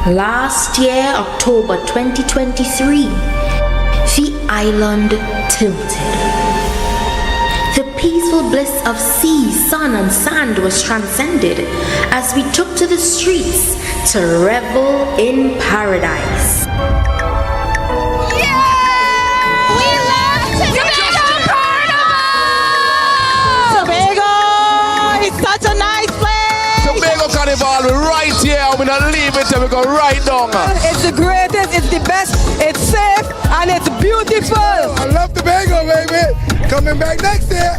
Last year, October 2023, the island tilted. The peaceful bliss of sea, sun, and sand was transcended as we took to the streets to revel in paradise. Carnival right here. We're gonna leave it and we go right down. It's the greatest, it's the best, it's safe and it's beautiful. I love Tobago, baby. Coming back next year.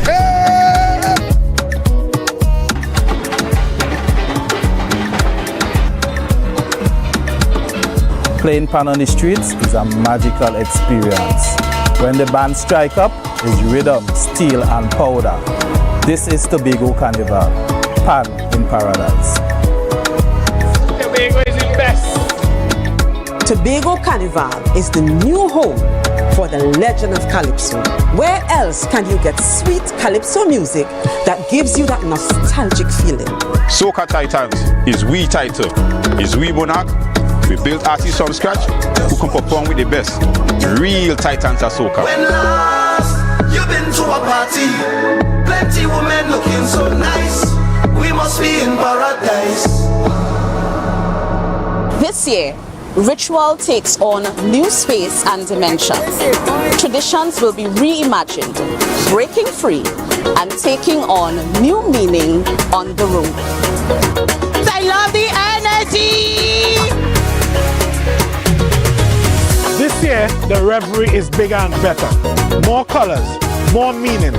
Hey! Playing pan on the streets is a magical experience. When the band strike up, it's rhythm, steel and powder. This is Tobago Carnival. Pan in paradise. Tobago is the best. Tobago Carnival is the new home for the legend of Calypso. Where else can you get sweet Calypso music that gives you that nostalgic feeling? Soca Titans is we title, is we monarch. We built artists from scratch who can perform with the best. Real Titans of Soca. When last you've been to a party, plenty women looking so nice. We must be in paradise. This year, ritual takes on new space and dimension. Traditions will be reimagined, breaking free and taking on new meaning on the road. I love the energy! This year, the revelry is bigger and better. More colors, more meaning,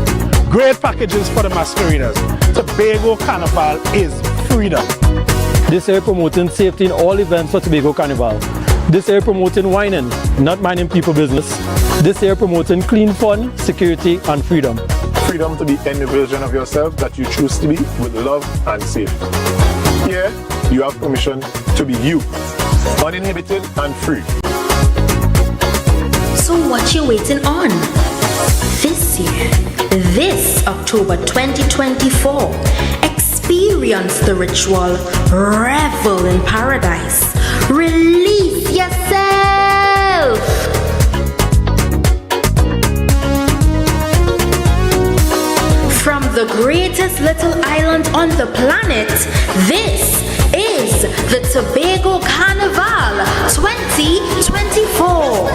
great packages for the masqueraders. Tobago Carnival is freedom. This year promoting safety in all events for Tobago Carnival. This year promoting whining, not minding people business. This year promoting clean fun, security and freedom. Freedom to be any version of yourself that you choose to be with love and safety. Here, you have permission to be you, uninhibited and free. So what you waiting on? This year, this October 2024, experience the ritual, revel in paradise, release yourself. From the greatest little island on the planet, this is the Tobago Carnival 2024.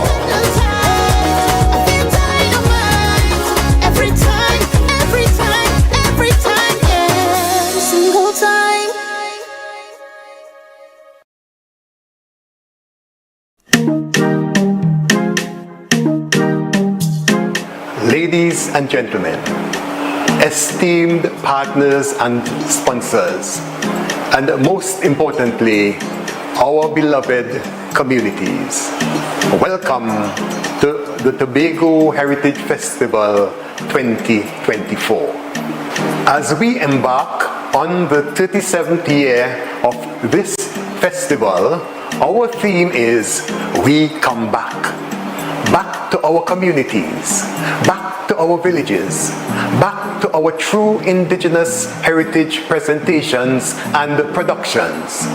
Ladies and gentlemen, esteemed partners and sponsors, and most importantly, our beloved communities, welcome to the Tobago Heritage Festival 2024. As we embark on the 37th year of this festival, our theme is We Come Back. Back to our communities, back to our villages, back to our true indigenous heritage presentations and productions.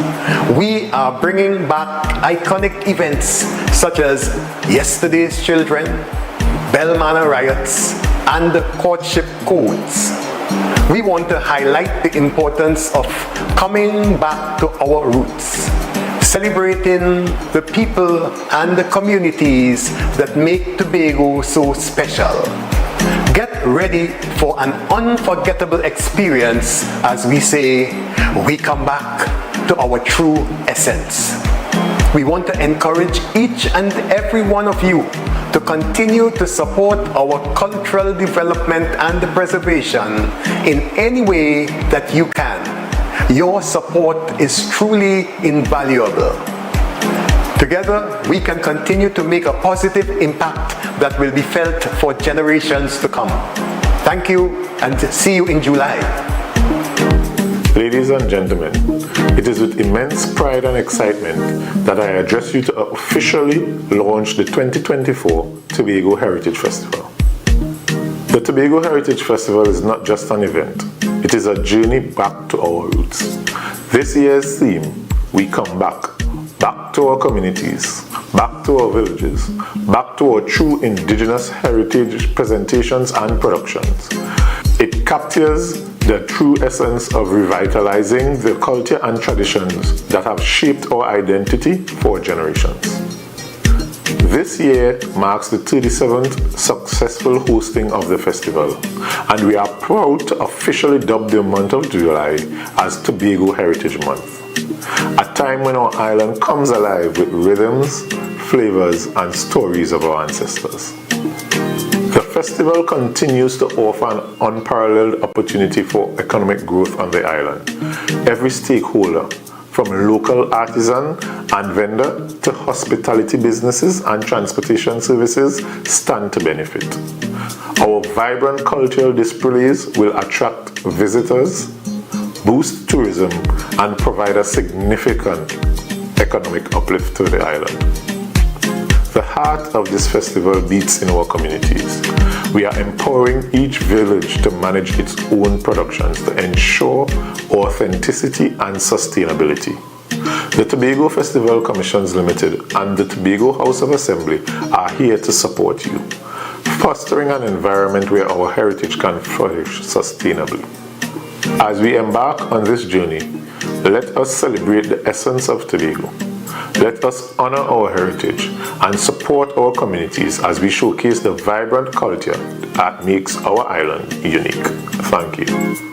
We are bringing back iconic events such as Yesterday's Children, Bell Manor Riots, and the Courtship Codes. We want to highlight the importance of coming back to our roots, celebrating the people and the communities that make Tobago so special. Get ready for an unforgettable experience as we say, we come back to our true essence. We want to encourage each and every one of you to continue to support our cultural development and preservation in any way that you can. Your support is truly invaluable. Together, we can continue to make a positive impact that will be felt for generations to come. Thank you, and see you in July. Ladies and gentlemen, it is with immense pride and excitement that I address you to officially launch the 2024 Tobago Heritage Festival. The Tobago Heritage Festival is not just an event, it is a journey back to our roots. This year's theme, We Come Back, back to our communities, back to our villages, back to our true indigenous heritage presentations and productions. It captures the true essence of revitalizing the culture and traditions that have shaped our identity for generations. This year marks the 37th successful hosting of the festival, and we are proud to officially dub the month of July as Tobago Heritage Month, a time when our island comes alive with rhythms, flavors, and stories of our ancestors. The festival continues to offer an unparalleled opportunity for economic growth on the island. Every stakeholder, from local artisan and vendor to hospitality businesses and transportation services, stand to benefit. Our vibrant cultural displays will attract visitors, boost tourism, and provide a significant economic uplift to the island. The heart of this festival beats in our communities. We are empowering each village to manage its own productions to ensure authenticity and sustainability. The Tobago Festival Commissions Limited and the Tobago House of Assembly are here to support you, fostering an environment where our heritage can flourish sustainably. As we embark on this journey, let us celebrate the essence of Tobago. Let us honor our heritage and support our communities as we showcase the vibrant culture that makes our island unique. Thank you.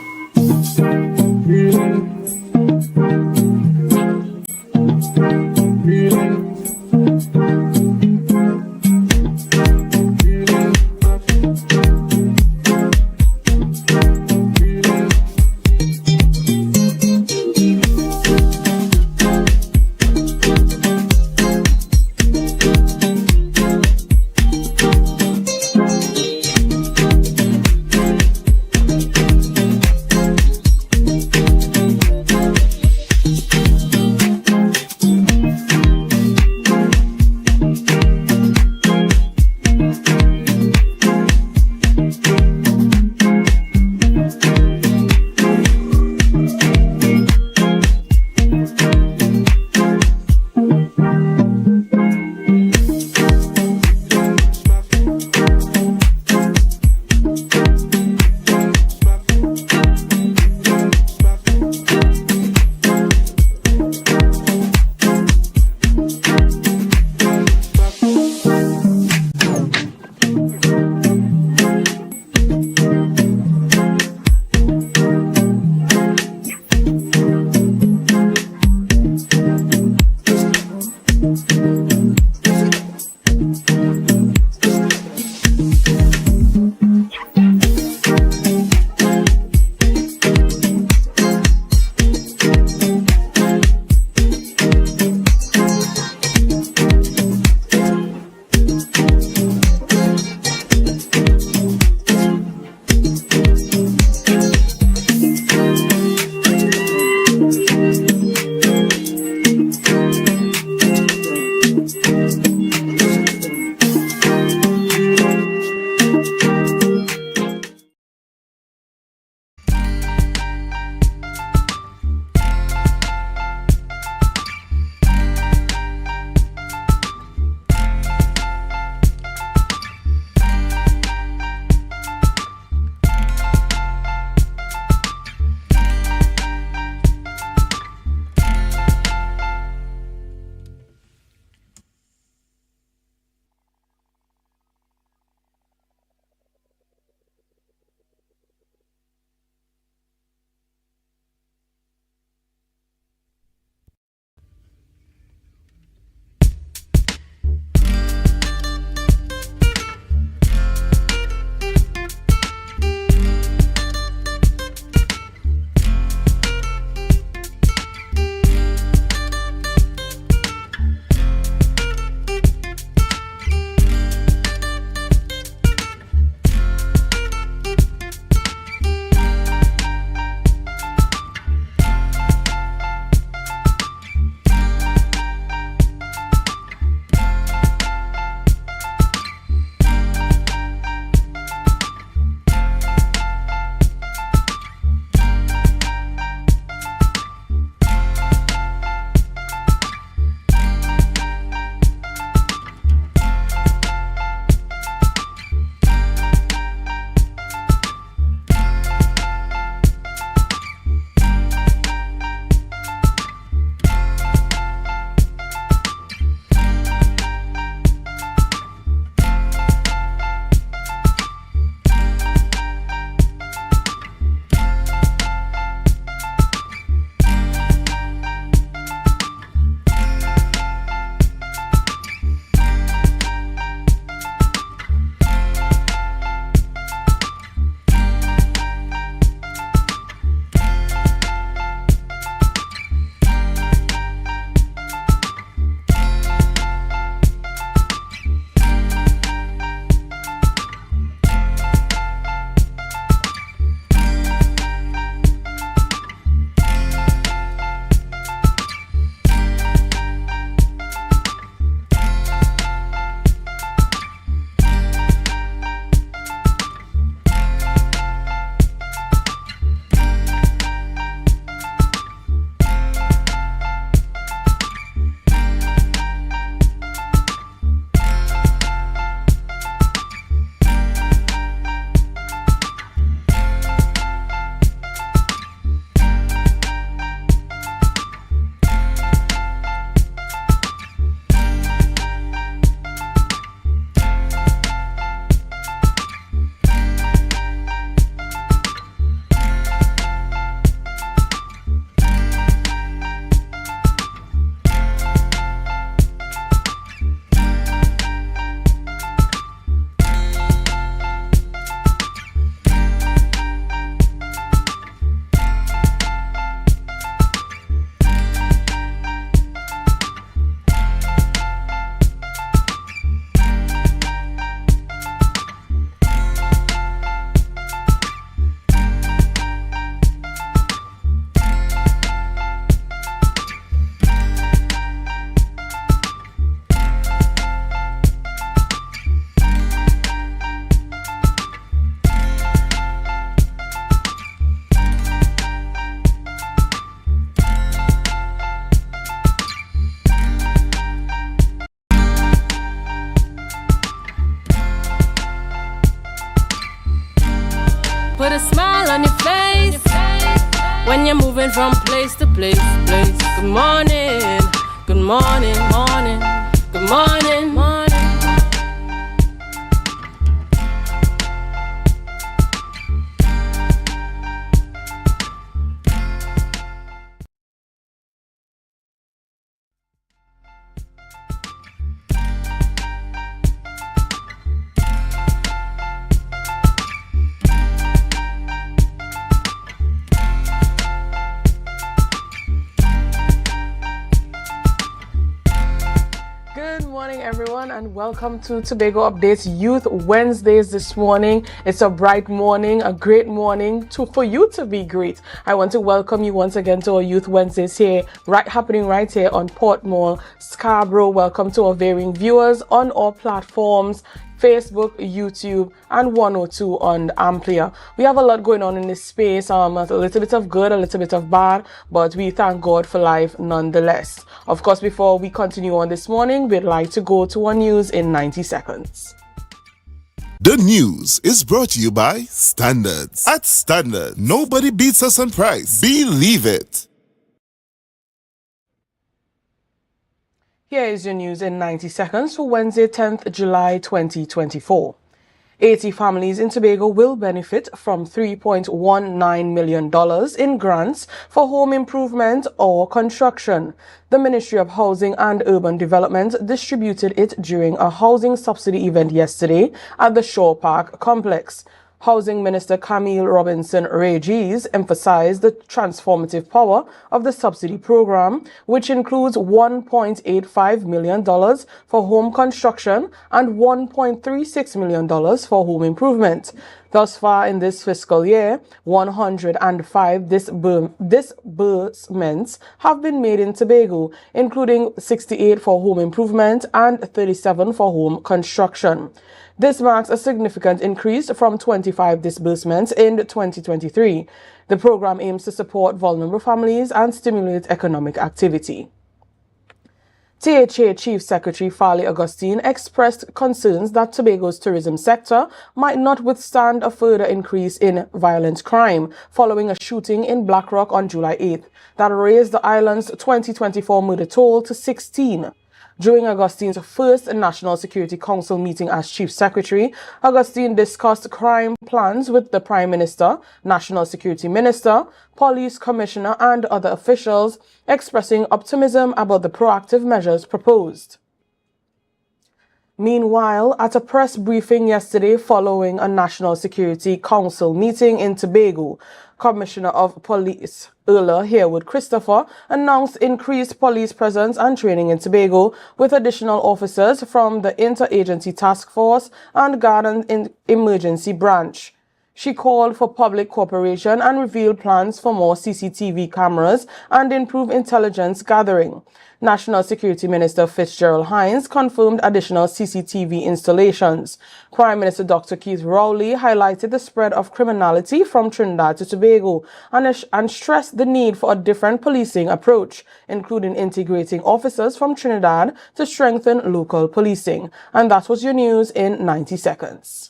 moving from place to place. Good morning, good morning, morning, good morning, morning. Everyone, and welcome to Tobago Updates Youth Wednesdays this morning. It's a bright morning, a great morning for you to be great. I want to welcome you once again to our Youth Wednesdays here, happening right here on Portmore, Scarborough. Welcome to our varying viewers on all platforms, Facebook, YouTube, and 102 on Amplia. We have a lot going on in this space, a little bit of good, a little bit of bad, but we thank God for life nonetheless. Of course, before we continue on this morning, we'd like to go to our news in 90 seconds. The news is brought to you by Standards. At Standard, nobody beats us on price. Believe it. Here is your news in 90 seconds for Wednesday, 10th July 2024. 80 families in Tobago will benefit from $3.19 million in grants for home improvement or construction. The Ministry of Housing and Urban Development distributed it during a housing subsidy event yesterday at the Shore Park complex. Housing Minister Camille Robinson-Regis emphasized the transformative power of the subsidy program, which includes $1.85 million for home construction and $1.36 million for home improvement. Thus far in this fiscal year, 105 disbursements have been made in Tobago, including 68 for home improvement and 37 for home construction. This marks a significant increase from 25 disbursements in 2023. The program aims to support vulnerable families and stimulate economic activity. THA Chief Secretary Farley Augustine expressed concerns that Tobago's tourism sector might not withstand a further increase in violent crime following a shooting in Blackrock on July 8th that raised the island's 2024 murder toll to 16. During Augustine's first National Security Council meeting as Chief Secretary, Augustine discussed crime plans with the Prime Minister, National Security Minister, Police Commissioner, and other officials, expressing optimism about the proactive measures proposed. Meanwhile, at a press briefing yesterday following a National Security Council meeting in Tobago, Commissioner of Police Erla Herwood Christopher announced increased police presence and training in Tobago with additional officers from the Interagency Task Force and Garden Emergency Branch. She called for public cooperation and revealed plans for more CCTV cameras and improved intelligence gathering. National Security Minister Fitzgerald Hines confirmed additional CCTV installations. Prime Minister Dr. Keith Rowley highlighted the spread of criminality from Trinidad to Tobago and stressed the need for a different policing approach, including integrating officers from Trinidad to strengthen local policing. And that was your news in 90 seconds.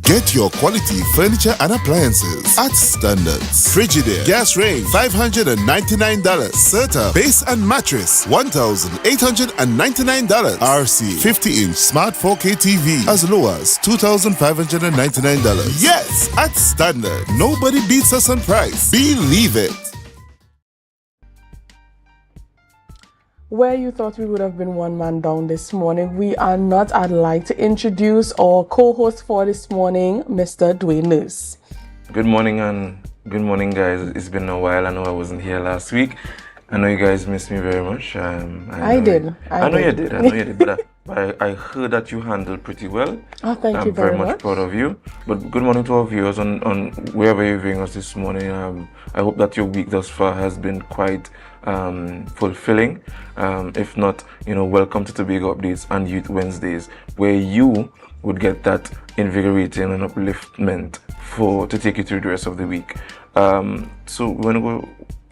Get your quality furniture and appliances at Standards. Frigidaire gas range $599. Serta base and mattress $1,899. RC 50-inch smart 4K TV as low as $2,599. Yes, at Standard, nobody beats us on price. Believe it. Where you thought we would have been one man down this morning, we are not. I'd like to introduce our co-host for this morning, Mr. Dwayne Nurse. Good morning guys. It's been a while. I know I wasn't here last week. I know you guys missed me very much. I know you did, but I heard that you handled pretty well. Oh, thank you very much. I'm very much proud of you. But good morning to our viewers on wherever you're viewing us this morning. I hope that your week thus far has been quite fulfilling. If not, welcome to Tobago Updates and Youth Wednesdays, where you would get that invigorating and upliftment to take you through the rest of the week. So we're going to go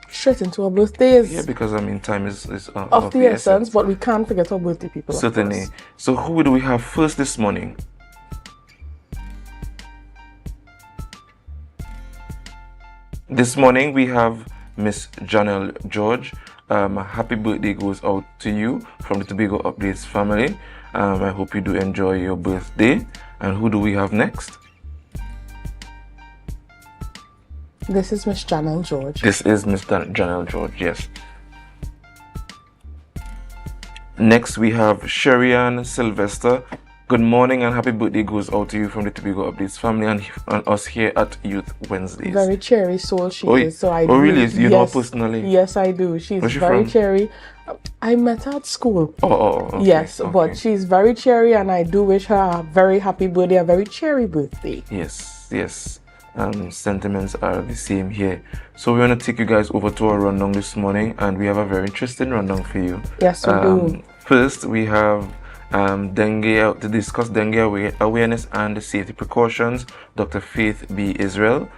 straight into our birthdays. Yeah, because time is of the essence, but we can't forget our birthday people. Certainly. So who do we have first this morning? This morning we have Miss Janelle George. A happy birthday goes out to you from the Tobago Updates family. I hope you do enjoy your birthday. And who do we have next? This is Miss Janelle George. This is Miss Janelle George, yes. Next we have Sherian Sylvester. Good morning and happy birthday goes out to you from the Tobago Updates family and us here at Youth Wednesdays. Very cherry soul she is. So I really? You know her personally? Yes, I do. She's Where's she very from? cherry. I met her at school. Okay, yes, okay. But she's very cherry and I do wish her a very happy birthday, a very cherry birthday. Yes. Sentiments are the same here. So we want to take you guys over to our rundown this morning and we have a very interesting rundown for you. Yes, we do. First, we have dengue to discuss dengue awareness and the safety precautions. Dr. Faith B. Israel.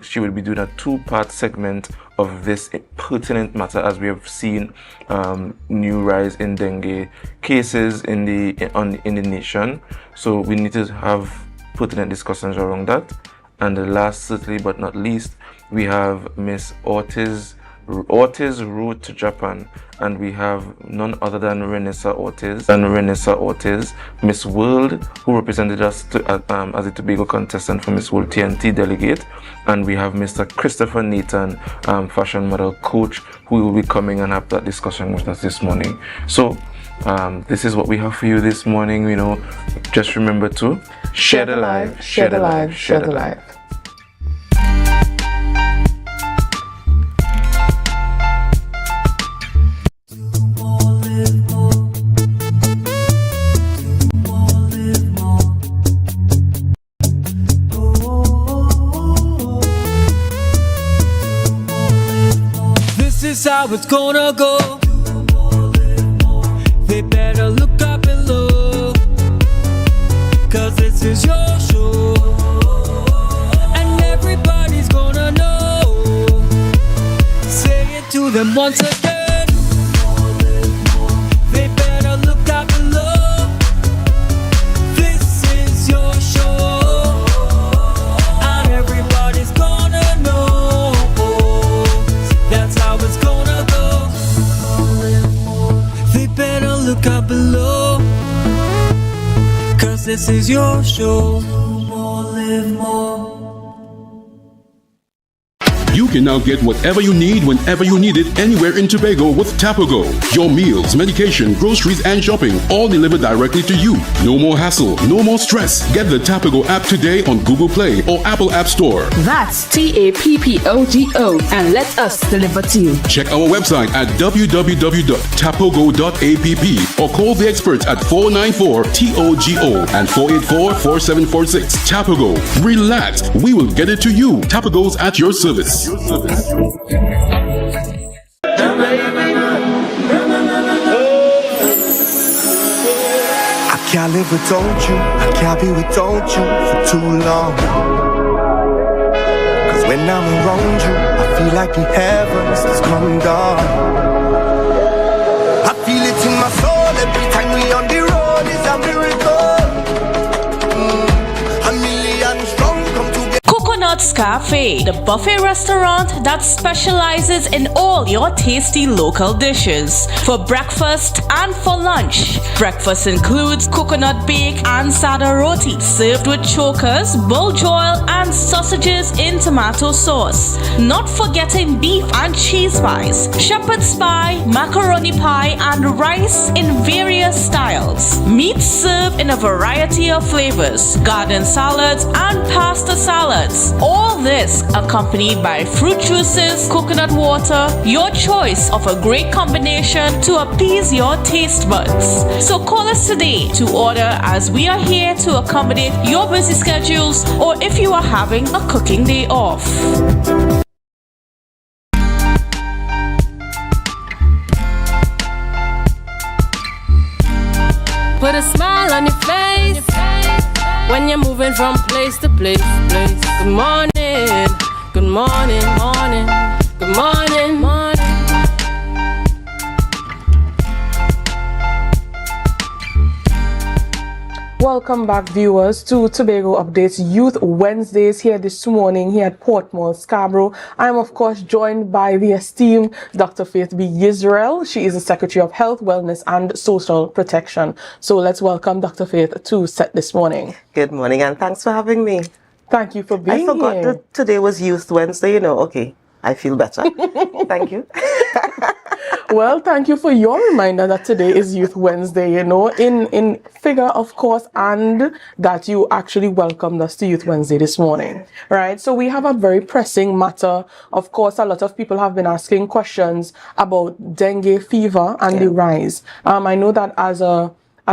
She will be doing a 2-part segment of this pertinent matter as we have seen new rise in dengue cases in the nation. So we need to have pertinent discussions around that. And the last, certainly but not least, we have Miss Ortiz Road to Japan, and we have none other than Renessa Ortiz, Miss World, who represented us as a Tobago contestant for Miss World TNT delegate, and we have Mr. Christopher Nathan, fashion model coach, who will be coming and have that discussion with us this morning. So this is what we have for you this morning. Just remember to share the life, share the life, share the life. This is how it's gonna go. They better look up below, 'cause this is your show, and everybody's gonna know. Say it to them once again. They better look up below. This is your show, and everybody's gonna know. That's how it's gonna go. They better look up below, 'cause this is your show. Live more. You can now get whatever you need whenever you need it anywhere in Tobago with Tobago. Your meals, medication, groceries, and shopping all delivered directly to you. No more hassle, no more stress. Get the Tobago app today on Google Play or Apple App Store. That's TAPPOGO and let us deliver to you. Check our website at www.tapogo.app or call the experts at 494-TOGO and 484-4746. Tapago. Relax. We will get it to you. Tapago's at your service. I can't live without you, I can't be without you for too long. 'Cause when I'm around you, I feel like the heavens has come down. I feel it in my soul every time we on the road, it's a miracle. A million strong come together. Coconut's Cafe, the buffet restaurant that specializes in all your tasty local dishes for breakfast and for lunch. Breakfast includes coconut bake and sada roti served with chokers, bull joil and sausages in tomato sauce. Not forgetting beef and cheese pies, shepherd's pie, macaroni pie and rice in various styles. Meat served in a variety of flavors, garden salads and pasta salads. All this accompanied by fruit juices, coconut water, your choice of a great combination to appease your taste buds. So call us today to order, as we are here to accommodate your busy schedules or if you are having a cooking day off. Put a smile on your face when you're moving from place to place. Good morning, good morning, morning, good morning, morning. Welcome back, viewers, to Tobago Updates Youth Wednesdays here this morning here at Portmore, Scarborough. I'm, of course, joined by the esteemed Dr. Faith B. Yisrael. She is the Secretary of Health, Wellness and Social Protection. So let's welcome Dr. Faith to set this morning. Good morning, and thanks for having me. Thank you for being here. I forgot that today was Youth Wednesday, you know. Okay, I feel better. Thank you. Well, thank you for your reminder that today is Youth Wednesday, you know, in figure, of course, and that you actually welcomed us to Youth Wednesday this morning, right? So we have a very pressing matter. Of course, a lot of people have been asking questions about dengue fever and the rise. I know that as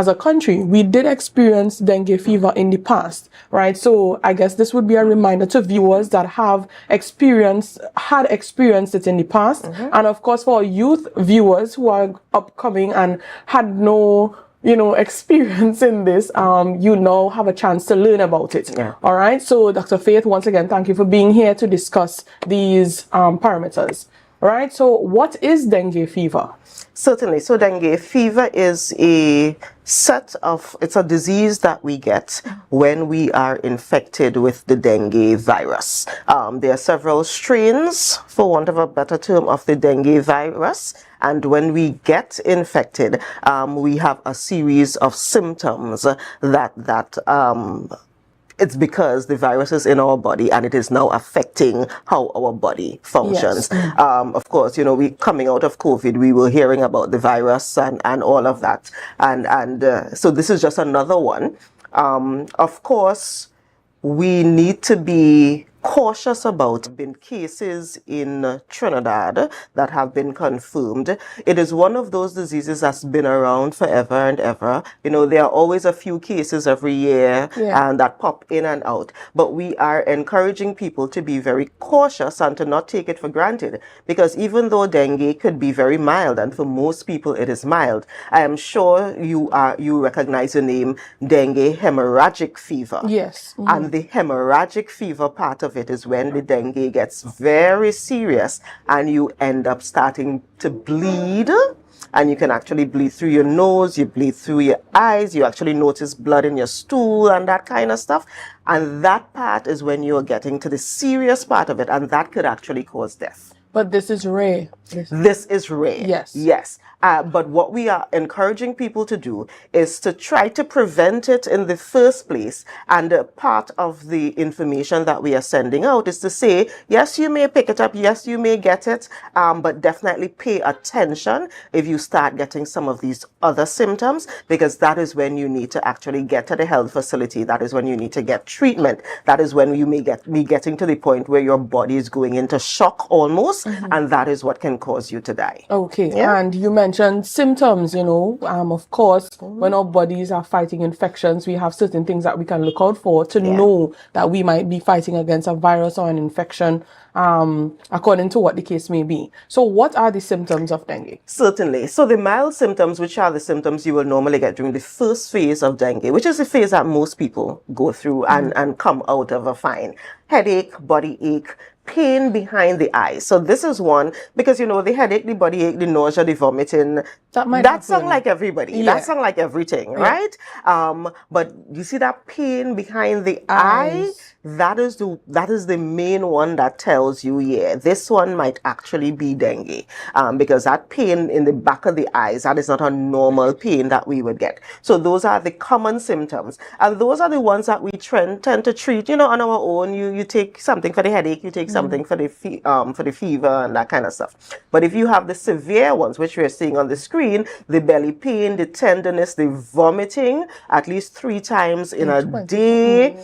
a country, we did experience dengue fever in the past, right? So I guess this would be a reminder to viewers that had experienced it in the past. And of course, for youth viewers who are upcoming and had no, experience in this, you now have a chance to learn about it. Yeah. All right. So Dr. Faith, once again, thank you for being here to discuss these parameters. All right. So what is dengue fever? Certainly. So dengue fever is it's a disease that we get when we are infected with the dengue virus. There are several strains, for want of a better term, of the dengue virus. And when we get infected, we have a series of symptoms it's because the virus is in our body and it is now affecting how our body functions. Yes. Of course, we coming out of COVID, we were hearing about the virus and all of that. And so this is just another one. Of course, we need to be cautious about been cases in Trinidad that have been confirmed. It is one of those diseases that's been around forever and ever. There are always a few cases every year and that pop in and out. But we are encouraging people to be very cautious and to not take it for granted, because even though dengue could be very mild, and for most people it is mild, I am sure you recognize the name dengue hemorrhagic fever. Yes. And the hemorrhagic fever part of it is when the dengue gets very serious and you end up starting to bleed, and you can actually bleed through your nose, you bleed through your eyes, you actually notice blood in your stool and that kind of stuff. And that part is when you're getting to the serious part of it, and that could actually cause death. But this is rare. This is rare. Yes. Yes. But what we are encouraging people to do is to try to prevent it in the first place. And part of the information that we are sending out is to say, yes, you may pick it up. Yes, you may get it. But definitely pay attention if you start getting some of these other symptoms, because that is when you need to actually get to the health facility. That is when you need to get treatment. That is when you may be getting to the point where your body is going into shock almost. And that is what can cause you to die. Okay. Yeah. And you mentioned symptoms, of course, when our bodies are fighting infections, we have certain things that we can look out for to know that we might be fighting against a virus or an infection, according to what the case may be. So what are the symptoms of dengue? Certainly. So the mild symptoms, which are the symptoms you will normally get during the first phase of dengue, which is the phase that most people go through and come out of a fine. Headache, body ache, pain behind the eyes. So this is one, because the headache, the body ache, the nausea, the vomiting, that sound like everybody. Yeah. That sound like everything, right? But you see that pain behind the eye? That is the main one that tells you, this one might actually be dengue. Because that pain in the back of the eyes, that is not a normal pain that we would get. So those are the common symptoms. And those are the ones that we tend to treat, on our own. You take something for the headache, you take something for the fever and that kind of stuff. But if you have the severe ones, which we're seeing on the screen, the belly pain, the tenderness, the vomiting, at least 3 times in a day,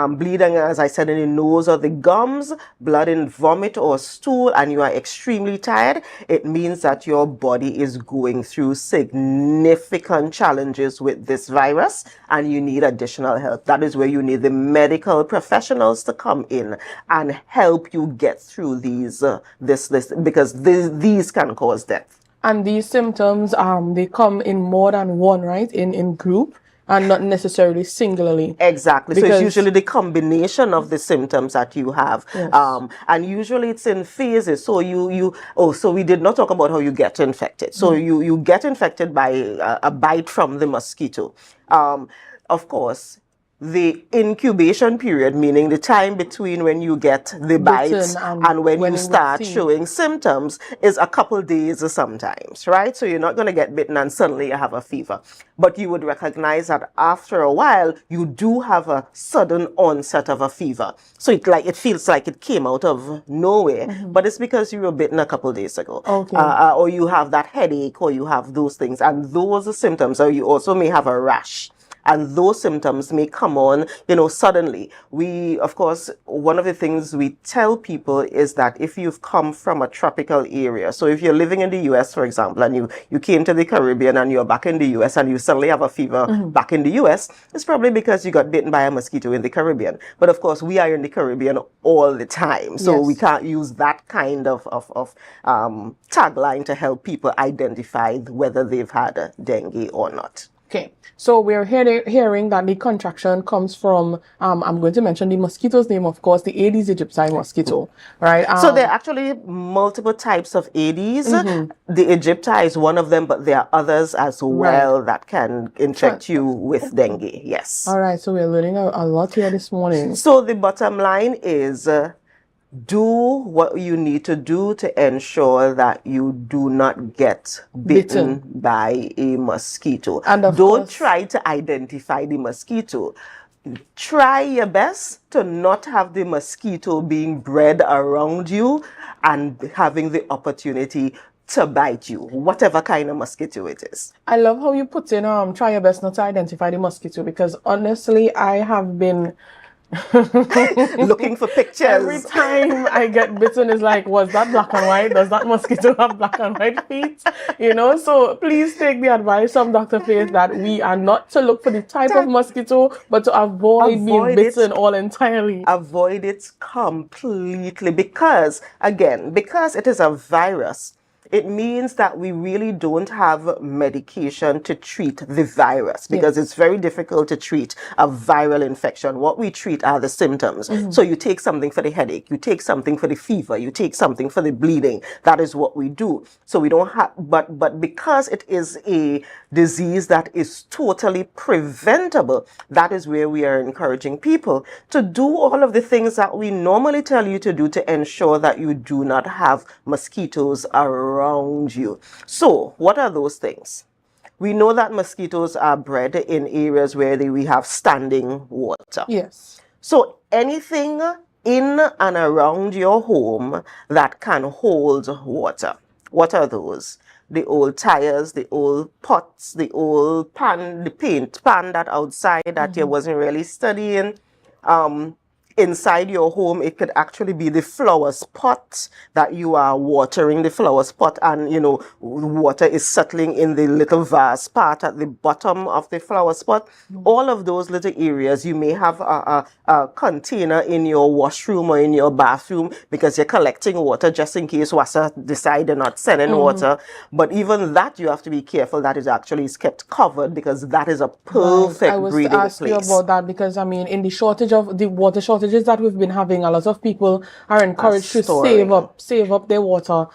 bleeding, as I said, in the nose or the gums, blood in vomit or stool, and you are extremely tired, it means that your body is going through significant challenges with this virus and you need additional help. That is where you need the medical professionals to come in and help you get through these because these can cause death. And these symptoms, they come in more than one, right? In group, and not necessarily singularly. Exactly. So it's usually the combination of the symptoms that you have. Yes. And usually it's in phases. So so we did not talk about how you get infected. So you get infected by a bite from the mosquito. of course, the incubation period, meaning the time between when you get the bites and when you start showing symptoms, is a couple days sometimes, right? So you're not going to get bitten and suddenly you have a fever. But you would recognize that after a while, you do have a sudden onset of a fever. So it feels like it came out of nowhere, but it's because you were bitten a couple days ago. Okay. Or you have that headache, or you have those things. And those are symptoms. Or you also may have a rash. And those symptoms may come on, suddenly. We, of course, one of the things we tell people is that if you've come from a tropical area, so if you're living in the US, for example, and you came to the Caribbean and you're back in the US and you suddenly have a fever back in the US, it's probably because you got bitten by a mosquito in the Caribbean. But of course, we are in the Caribbean all the time, so we can't use that kind of tagline to help people identify whether they've had dengue or not. Okay, so we're hearing that the contraction comes from, I'm going to mention the mosquito's name, of course, the Aedes aegypti mosquito, right? So there are actually multiple types of Aedes. The aegypti is one of them, but there are others as well that can infect you with dengue, yes. All right, so we're learning a lot here this morning. So the bottom line is, do what you need to do to ensure that you do not get bitten by a mosquito. And don't try to identify the mosquito. Try your best to not have the mosquito being bred around you and having the opportunity to bite you, whatever kind of mosquito it is. I love how you put in, try your best not to identify the mosquito, because honestly, I have been looking for pictures. Every time I get bitten, is like, was that black and white? Does that mosquito have black and white feet? So please take the advice from Dr. Faith that we are not to look for the type of mosquito, but to avoid being bitten all entirely. Avoid it completely, because it is a virus. It means that we really don't have medication to treat the virus, because it's very difficult to treat a viral infection. What we treat are the symptoms. So you take something for the headache, you take something for the fever, you take something for the bleeding. That is what we do. So we don't have, but because it is a disease that is totally preventable, that is where we are encouraging people to do all of the things that we normally tell you to do to ensure that you do not have mosquitoes around you. So what are those things? We know that mosquitoes are bred in areas where we have standing water. Yes. So anything in and around your home that can hold water. What are those? The old tires, the old pots, the old pan, the paint pan that outside that you wasn't really studying. Inside your home, it could actually be the flower spot that you are watering the flower spot, and water is settling in the little vase part at the bottom of the flower spot. All of those little areas, you may have a container in your washroom or in your bathroom because you're collecting water just in case Wassa decide they're not sending water. But even that, you have to be careful that it actually is kept covered, because that is a perfect breeding place. I was to ask you about that, because in the shortage of the water shortages that we've been having, a lot of people are encouraged to save up their water.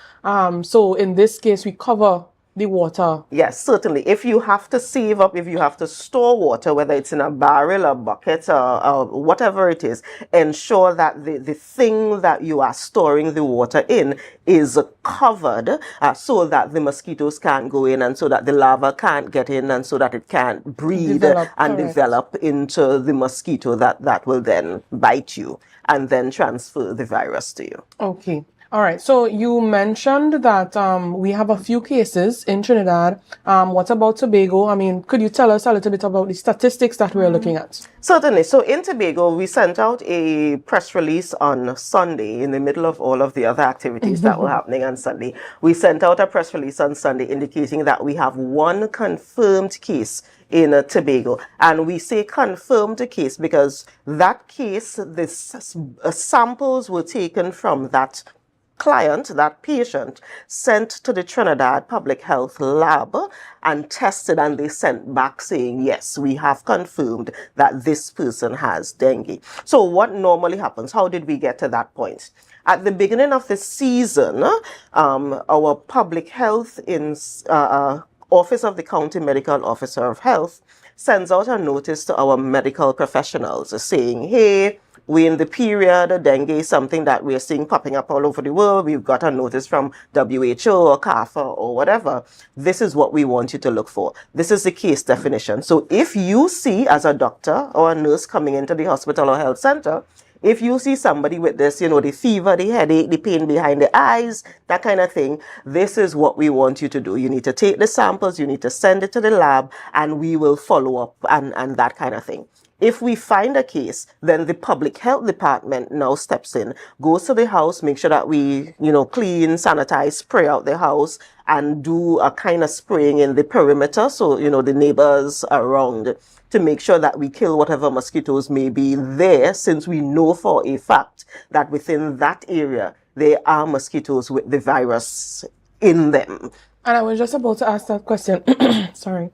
So in this case, we cover the water. Yes, certainly. If you have to save up, if you have to store water, whether it's in a barrel, a bucket, or whatever it is, ensure that the thing that you are storing the water in is covered, so that the mosquitoes can't go in, and so that the larva can't get in, and so that it can't breed develop into the mosquito that will then bite you and then transfer the virus to you. Okay. All right. So you mentioned that we have a few cases in Trinidad. What about Tobago? Could you tell us a little bit about the statistics that we're looking at? Certainly. So in Tobago, we sent out a press release on Sunday in the middle of all of the other activities that were happening on Sunday. We sent out a press release on Sunday indicating that we have one confirmed case in Tobago. And we say confirmed case because that case, the samples were taken from that client, that patient, sent to the Trinidad Public Health Lab and tested, and they sent back saying, yes, we have confirmed that this person has dengue. So what normally happens? How did we get to that point? At the beginning of the season, our public health Office of the County Medical Officer of Health sends out a notice to our medical professionals saying, hey, we're in the period, dengue is something that we're seeing popping up all over the world. We've got a notice from WHO or CAFA or whatever. This is what we want you to look for. This is the case definition. So if you see as a doctor or a nurse coming into the hospital or health center, if you see somebody with this, the fever, the headache, the pain behind the eyes, that kind of thing, this is what we want you to do. You need to take the samples, you need to send it to the lab, and we will follow up and that kind of thing. If we find a case, then the public health department now steps in, goes to the house, make sure that we, clean, sanitize, spray out the house, and do a kind of spraying in the perimeter. So, the neighbors around, to make sure that we kill whatever mosquitoes may be there, since we know for a fact that within that area, there are mosquitoes with the virus in them. And I was just about to ask that question. Sorry.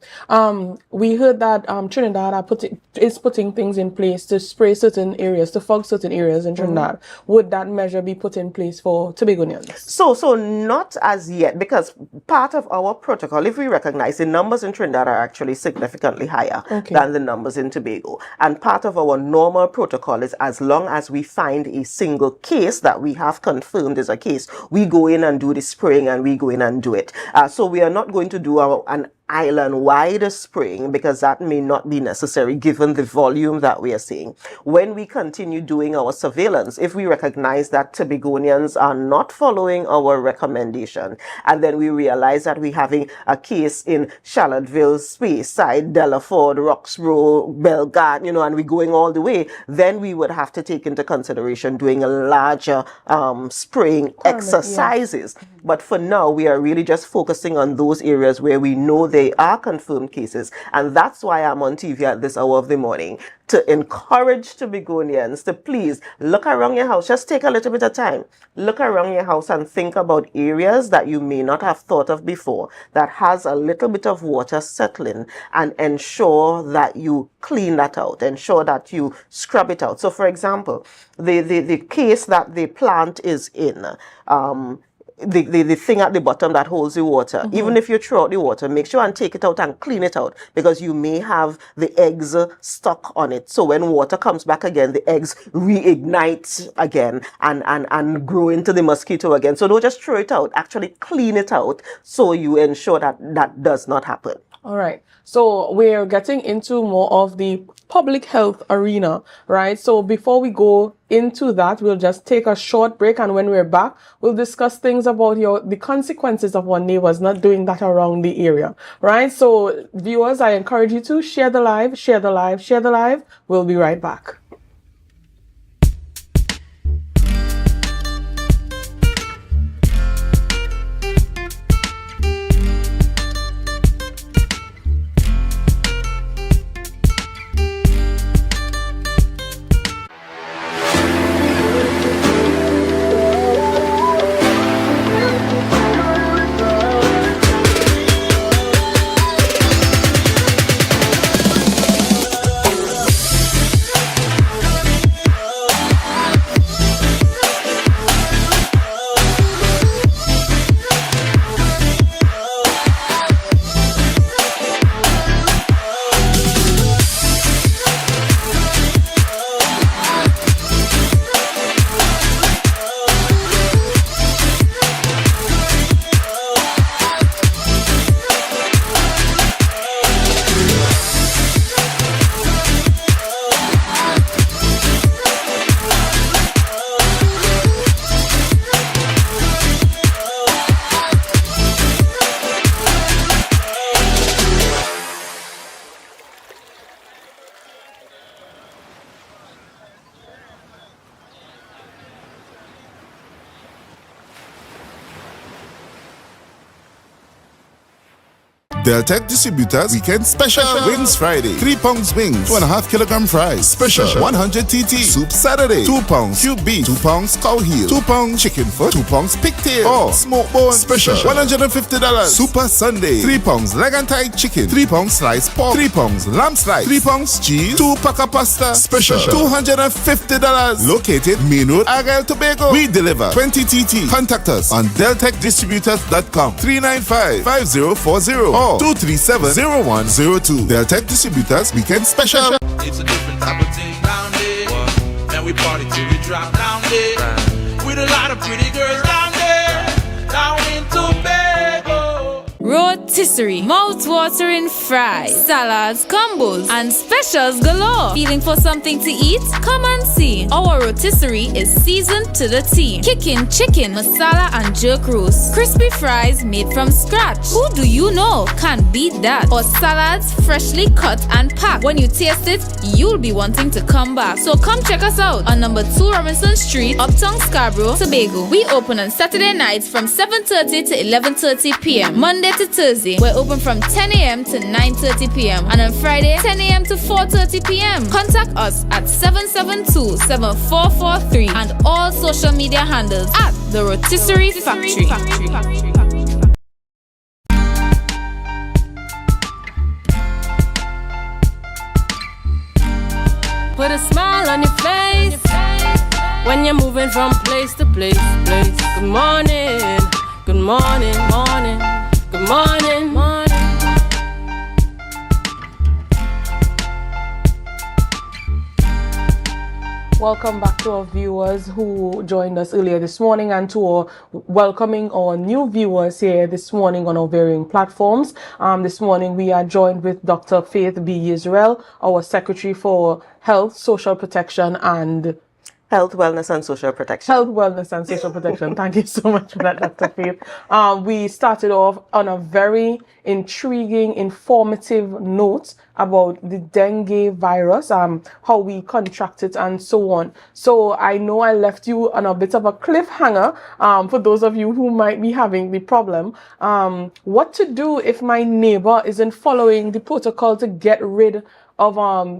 We heard that Trinidad is putting things in place to spray certain areas, to fog certain areas in Trinidad. Would that measure be put in place for Tobagonians? So not as yet, because part of our protocol, if we recognize the numbers in Trinidad are actually significantly higher than the numbers in Tobago. And part of our normal protocol is, as long as we find a single case that we have confirmed is a case, we go in and do the spraying and we go in and do it. So we are not going to do an island-wide spraying, because that may not be necessary given the volume that we are seeing. When we continue doing our surveillance, if we recognize that Tobagonians are not following our recommendation, and then we realize that we're having a case in Charlottesville, Speyside, Delaford, Roxborough, Belgard, and we're going all the way, then we would have to take into consideration doing a larger spraying exercises. Yeah. But for now, we are really just focusing on those areas where we know they are confirmed cases. And that's why I'm on TV at this hour of the morning, to encourage Tobagonians to please look around your house. Just take a little bit of time. Look around your house and think about areas that you may not have thought of before, that has a little bit of water settling, and ensure that you clean that out. Ensure that you scrub it out. So, for example, the case that the plant is in, the thing at the bottom that holds the water, even if you throw out the water, make sure and take it out and clean it out, because you may have the eggs stuck on it. So when water comes back again, the eggs reignite again and grow into the mosquito again. So don't just throw it out, actually clean it out, so you ensure that that does not happen. All right. So we're getting into more of the public health arena, right? So before we go into that, we'll just take a short break, and when we're back, we'll discuss things about the consequences of our neighbors not doing that around the area, right? So viewers, I encourage you to share the live, share the live, share the live. We'll be right back. Deltec Distributors Weekend Special Wings Friday, 3 pounds wings, 2.5 kilogram fries, special 100 TT. Soup Saturday, 2 pounds cube beef, 2 pounds cow heel, 2 pounds chicken foot, 2 pounds pigtail, or smoke bone, special $150. Super Sunday, 3 pounds leg and thigh chicken, 3 pounds sliced pork, 3 pounds lamb slice, 3 pounds cheese, 2 pack of pasta, special $250. Located Main Road, Argyle, Tobago. We deliver 20 TT. Contact us on deltecdistributors.com 395-5040 or call 237-0102. Deltec Distributors Weekend Special. It's a different type of thing down there. And we party till we drop down there. With a lot of pretty girls down there. Down in Tobago. Rotisserie, mouth-watering fries, salads, combos, and specials galore. Feeling for something to eat? Come and see. Our rotisserie is seasoned to the T. Kicking chicken, masala, and jerk roast. Crispy fries made from scratch. Who do you know can beat that? Or salads freshly cut and packed. When you taste it, you'll be wanting to come back. So come check us out on number 2 Robinson Street, Uptown Scarborough, Tobago. We open on Saturday nights from 7:30 to 11:30 p.m. Monday to Thursday, we're open from 10 a.m. to 9:30 p.m. and on Friday, 10 a.m. to 4:30 p.m. Contact us at 772-7443 and all social media handles at The Rotisserie Factory. Put a smile on your face when you're moving from place to place. Good morning, good morning, morning. Good morning, morning. Welcome back to our viewers who joined us earlier this morning and to our welcoming our new viewers here this morning on our varying platforms. This morning we are joined with Dr. Faith B. Israel, our Secretary for Health, Social Protection and Health, Wellness and Social Protection. Health, Wellness and Social Protection. Thank you so much for that, Dr. Faith. We started off on a very intriguing, informative note about the dengue virus, how we contract it and so on. So I know I left you on a bit of a cliffhanger for those of you who might be having the problem. What to do if my neighbor isn't following the protocol to get rid of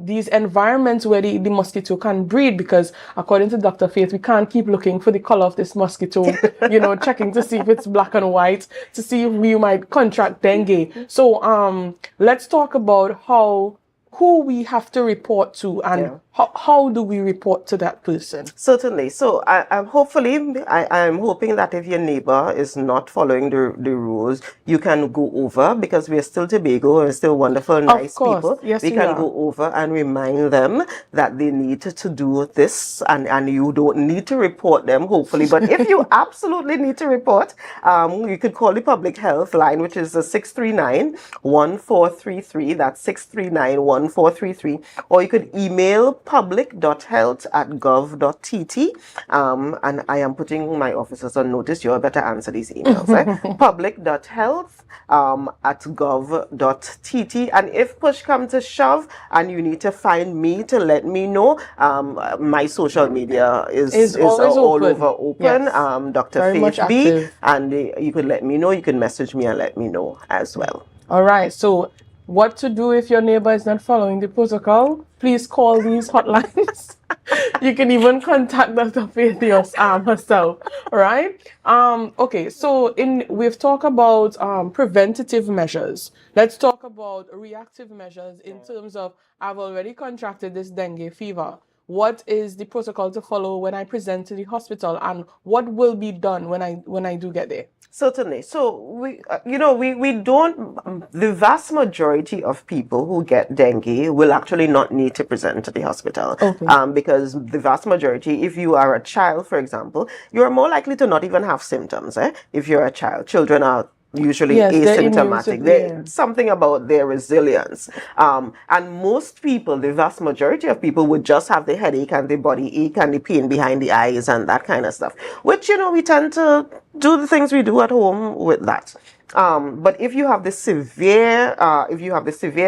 these environments where the mosquito can breed, because according to Dr. Faith, we can't keep looking for the color of this mosquito, checking to see if it's black and white, to see if we might contract dengue. So let's talk about who we have to report to and how do we report to that person? Certainly. So I'm hoping that if your neighbor is not following the rules, you can go over, because we're still Tobago, we're still wonderful, nice people. Yes, we can go over and remind them that they need to do this, and you don't need to report them, hopefully. But if you absolutely need to report, you could call the public health line, which is 639-1433. That's 639-1433. Or you could email public.health@gov.tt, and I am putting my officers on notice. You better answer these emails. public.health@gov.tt, and if push comes to shove and you need to find me to let me know, my social media is all over open. Yes. Dr. Very Faith much B, active. and you could let me know. You can message me and let me know as well. All right. So what to do if your neighbor is not following the protocol? Please call these hotlines. You can even contact Dr. Faith herself, right? Okay, so we've talked about preventative measures. Let's talk about reactive measures in terms of, I've already contracted this dengue fever. What is the protocol to follow when I present to the hospital, and what will be done when I do get there? Certainly. So we don't. The vast majority of people who get dengue will actually not need to present to the hospital. Okay. Because the vast majority, if you are a child, for example, you are more likely to not even have symptoms. If you're a child, children are usually asymptomatic. There's something about their resilience. And most people, the vast majority of people, would just have the headache and the body ache and the pain behind the eyes and that kind of stuff, which, we tend to do the things we do at home with that. But if you have the severe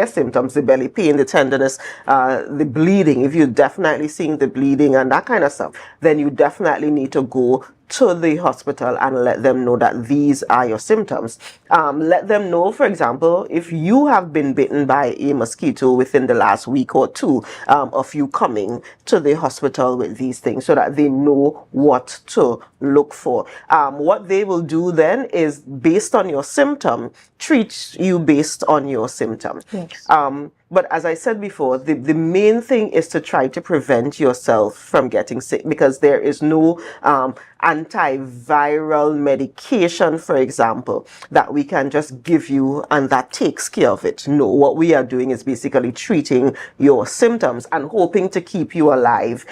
symptoms, the belly pain, the tenderness, the bleeding, if you're definitely seeing the bleeding and that kind of stuff, then you definitely need to go to the hospital and let them know that these are your symptoms. Let them know, for example, if you have been bitten by a mosquito within the last week or two of you coming to the hospital with these things, so that they know what to look for. What they will do then is, based on your symptom, treat you based on your symptom. Yes. But as I said before, the main thing is to try to prevent yourself from getting sick, because there is no antiviral medication, for example, that we can just give you and that takes care of it. No, what we are doing is basically treating your symptoms and hoping to keep you alive,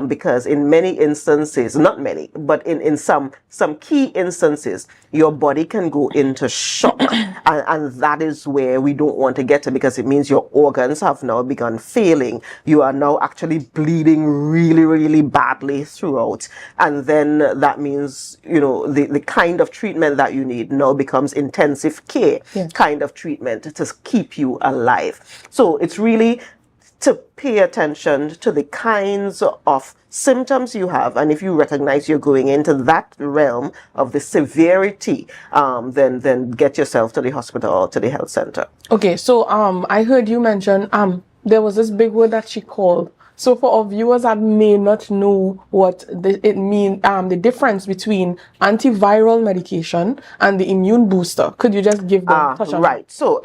because in many instances, not many, but in some key instances, your body can go into shock, and that is where we don't want to get to, because it means your organs have now begun failing. You are now actually bleeding really, really badly throughout, and then that means, you know, the kind of treatment that you need now becomes intensive care kind of treatment to keep you alive. So it's really to pay attention to the kinds of symptoms you have, and if you recognize you're going into that realm of the severity, then get yourself to the hospital or to the health center. Okay, so I heard you mention there was this big word that she called. So for our viewers that may not know what it means, the difference between antiviral medication and the immune booster, could you just give them touch on right? So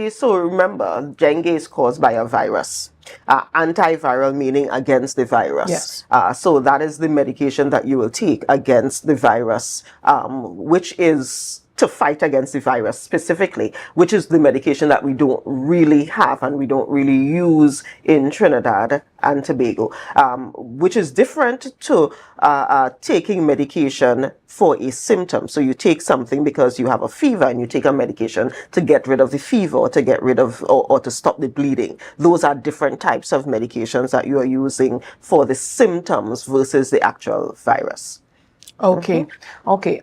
so remember, dengue is caused by a virus. Antiviral meaning against the virus. Yes. So that is the medication that you will take against the virus, which is to fight against the virus specifically, which is the medication that we don't really have and we don't really use in Trinidad and Tobago, which is different to taking medication for a symptom. So you take something because you have a fever and you take a medication to get rid of the fever or to get rid of or to stop the bleeding. Those are different types of medications that you are using for the symptoms versus the actual virus. Okay. Okay.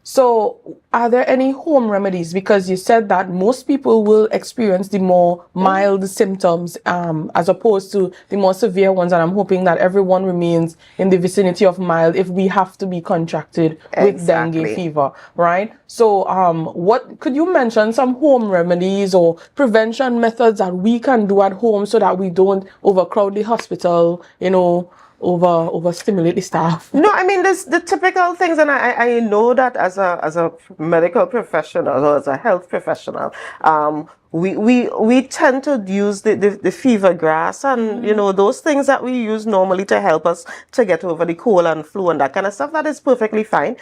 So are there any home remedies? Because you said that most people will experience the more mild symptoms as opposed to the more severe ones. And I'm hoping that everyone remains in the vicinity of mild if we have to be contracted with dengue fever, right? So what could you mention some home remedies or prevention methods that we can do at home so that we don't overcrowd the hospital, you know, overstimulate the staff? No, I mean, there's the typical things, and I know that as a medical professional or as a health professional, we tend to use the fever grass and you know, those things that we use normally to help us to get over the cold and flu and that kind of stuff. That is perfectly fine.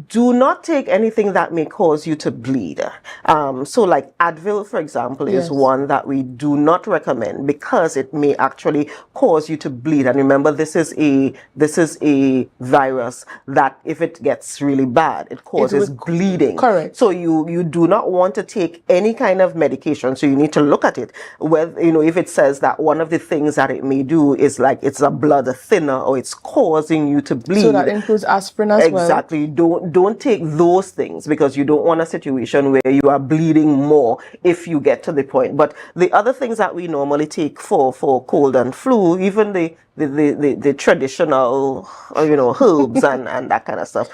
Do not take anything that may cause you to bleed. So like Advil, for example, is one that we do not recommend because it may actually cause you to bleed. And remember, this is a virus that if it gets really bad, it causes bleeding. Correct. So you do not want to take any kind of medication. So you need to look at it. Whether, you know, if it says that one of the things that it may do is like it's a blood thinner or it's causing you to bleed. So that includes aspirin as well. Exactly. Don't take those things because you don't want a situation where you are bleeding more if you get to the point. But the other things that we normally take for cold and flu, even the traditional, you know, herbs and that kind of stuff,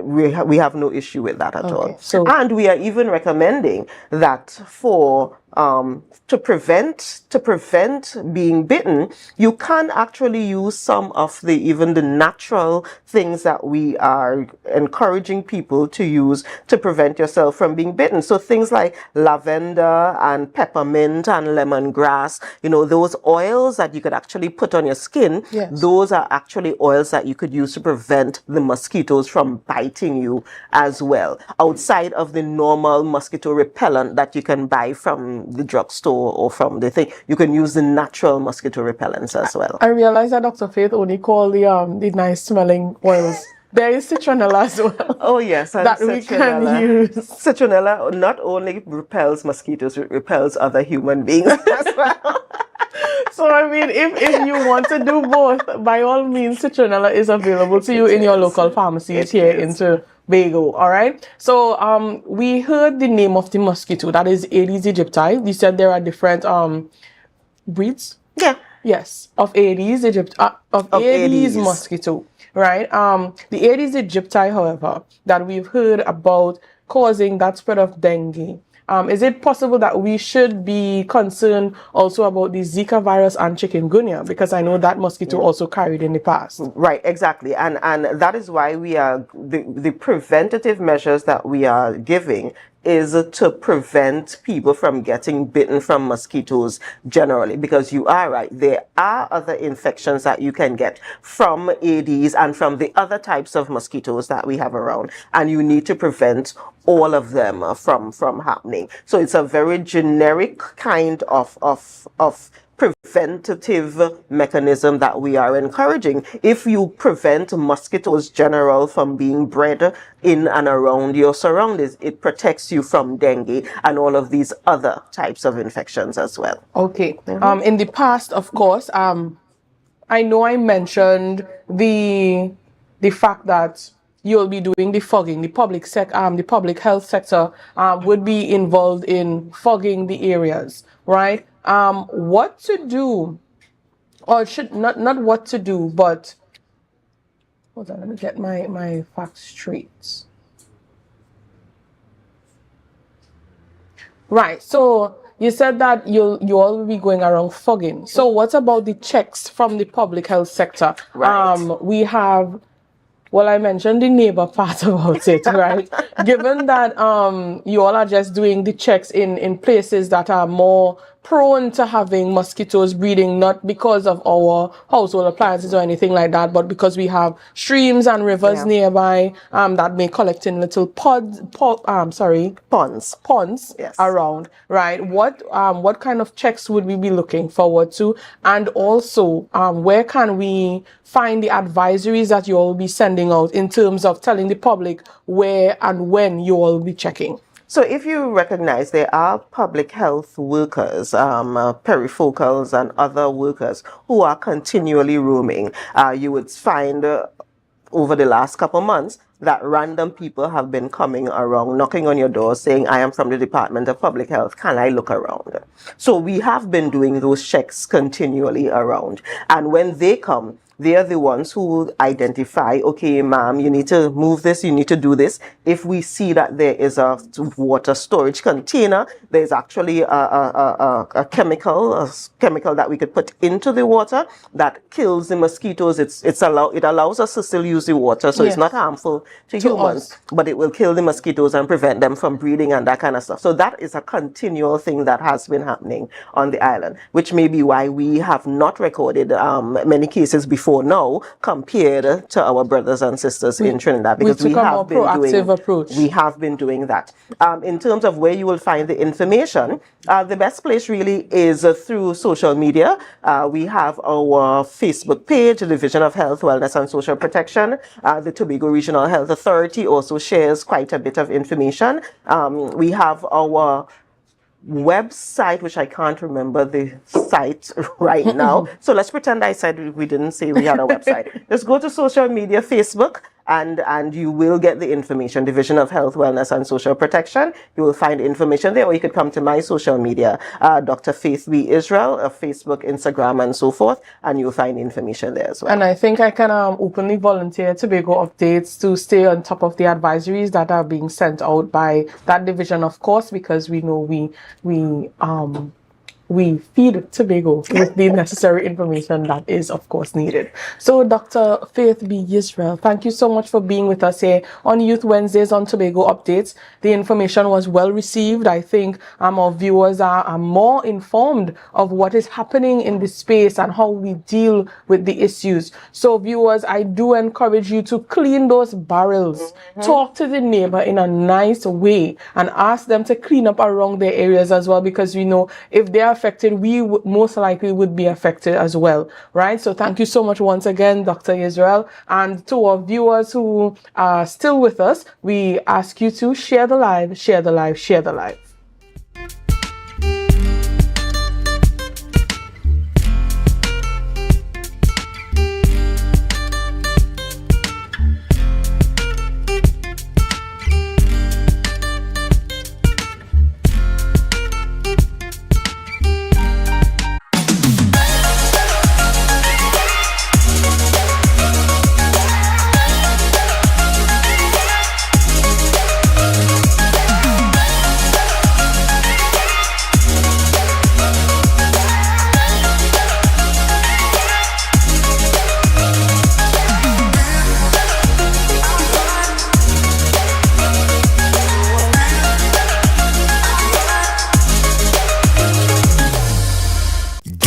we have no issue with that at all. So, and we are even recommending that for to prevent being bitten, you can actually use some of even the natural things that we are encouraging people to use to prevent yourself from being bitten. So things like lavender and peppermint and lemongrass, you know, those oils that you could actually put on your skin, those are actually oils that you could use to prevent the mosquitoes from biting you as well, outside of the normal mosquito repellent that you can buy from the drugstore or from the thing. You can use the natural mosquito repellents as well. I realize that Dr. Faith only called the nice smelling oils. There is citronella as well. Oh yes, and that we can use. Citronella not only repels mosquitoes, it repels other human beings as well. So I mean, if you want to do both, by all means, citronella is available to you in your local pharmacies here in Tobago. All right. So we heard the name of the mosquito, that is Aedes aegypti. You said there are different breeds. Yeah. Yes, of Aedes Aedes mosquito. Right. The Aedes aegypti, however, that we've heard about causing that spread of dengue. Is it possible that we should be concerned also about the Zika virus and chikungunya? Because I know that mosquito also carried in the past. Right, exactly. And that is why we are, the preventative measures that we are giving is to prevent people from getting bitten from mosquitoes generally, because you are right, there are other infections that you can get from Aedes and from the other types of mosquitoes that we have around, and you need to prevent all of them from happening. So it's a very generic kind of preventative mechanism that we are encouraging. If you prevent mosquitoes general from being bred in and around your surroundings, it protects you from dengue and all of these other types of infections as well. Okay. In the past, of course, I know I mentioned the fact that you'll be doing the fogging. The public health sector would be involved in fogging the areas, right? What to do, or should not what to do, but hold on, let me get my facts straight. Right, so you said that you all will be going around fogging. So what about the checks from the public health sector? Right. We have, well, I mentioned the neighbor part about it, right? Given that you all are just doing the checks in places that are more prone to having mosquitoes breeding, not because of our household appliances or anything like that, but because we have streams and rivers nearby that may collect in little ponds around, right? What kind of checks would we be looking forward to? And also, where can we find the advisories that you all will be sending out in terms of telling the public where and when you all will be checking? So if you recognize there are public health workers, perifocals and other workers who are continually roaming, you would find over the last couple months that random people have been coming around, knocking on your door saying, I am from the Department of Public Health, can I look around? So we have been doing those checks continually around. And when they come, they are the ones who identify, okay, ma'am, you need to move this, you need to do this. If we see that there is a water storage container, there's actually a chemical that we could put into the water that kills the mosquitoes. It allows us to still use the water, so it's not harmful to humans, but it will kill the mosquitoes and prevent them from breeding and that kind of stuff. So that is a continual thing that has been happening on the island, which may be why we have not recorded many cases before now compared to our brothers and sisters in Trinidad, because we have been doing that. In terms of where you will find the information, the best place really is through social media. We have our Facebook page, the Division of Health, Wellness and Social Protection. The Tobago Regional Health Authority also shares quite a bit of information. We have our website, which I can't remember the site right now. So let's pretend I said we didn't say we had a website. Just go to social media, Facebook, and you will get the information. Division of Health, Wellness and Social Protection. You will find information there, or you could come to my social media, Dr. Faith B. Israel, Facebook, Instagram, and so forth, and you'll find information there as well. And I think I can openly volunteer Tobago Updates to stay on top of the advisories that are being sent out by that division, of course, because we know we feed Tobago with the necessary information that is, of course, needed. So, Dr. Faith B. Israel, thank you so much for being with us here on Youth Wednesdays on Tobago Updates. The information was well received. I think our viewers are more informed of what is happening in this space and how we deal with the issues. So, viewers, I do encourage you to clean those barrels. Talk to the neighbor in a nice way and ask them to clean up around their areas as well, because we know if they are affected, we most likely would be affected as well, right? So thank you so much once again, Dr. Israel. And to our viewers who are still with us, we ask you to share the live, share the live, share the live.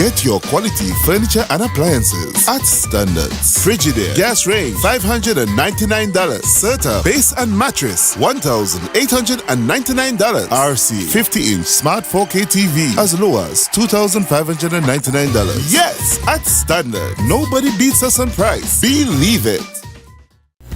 Get your quality furniture and appliances at Standards. Frigidaire gas range $599. Serta base and mattress $1,899. RC 50-inch smart 4K TV as low as $2,599. Yes, at Standard. Nobody beats us on price. Believe it.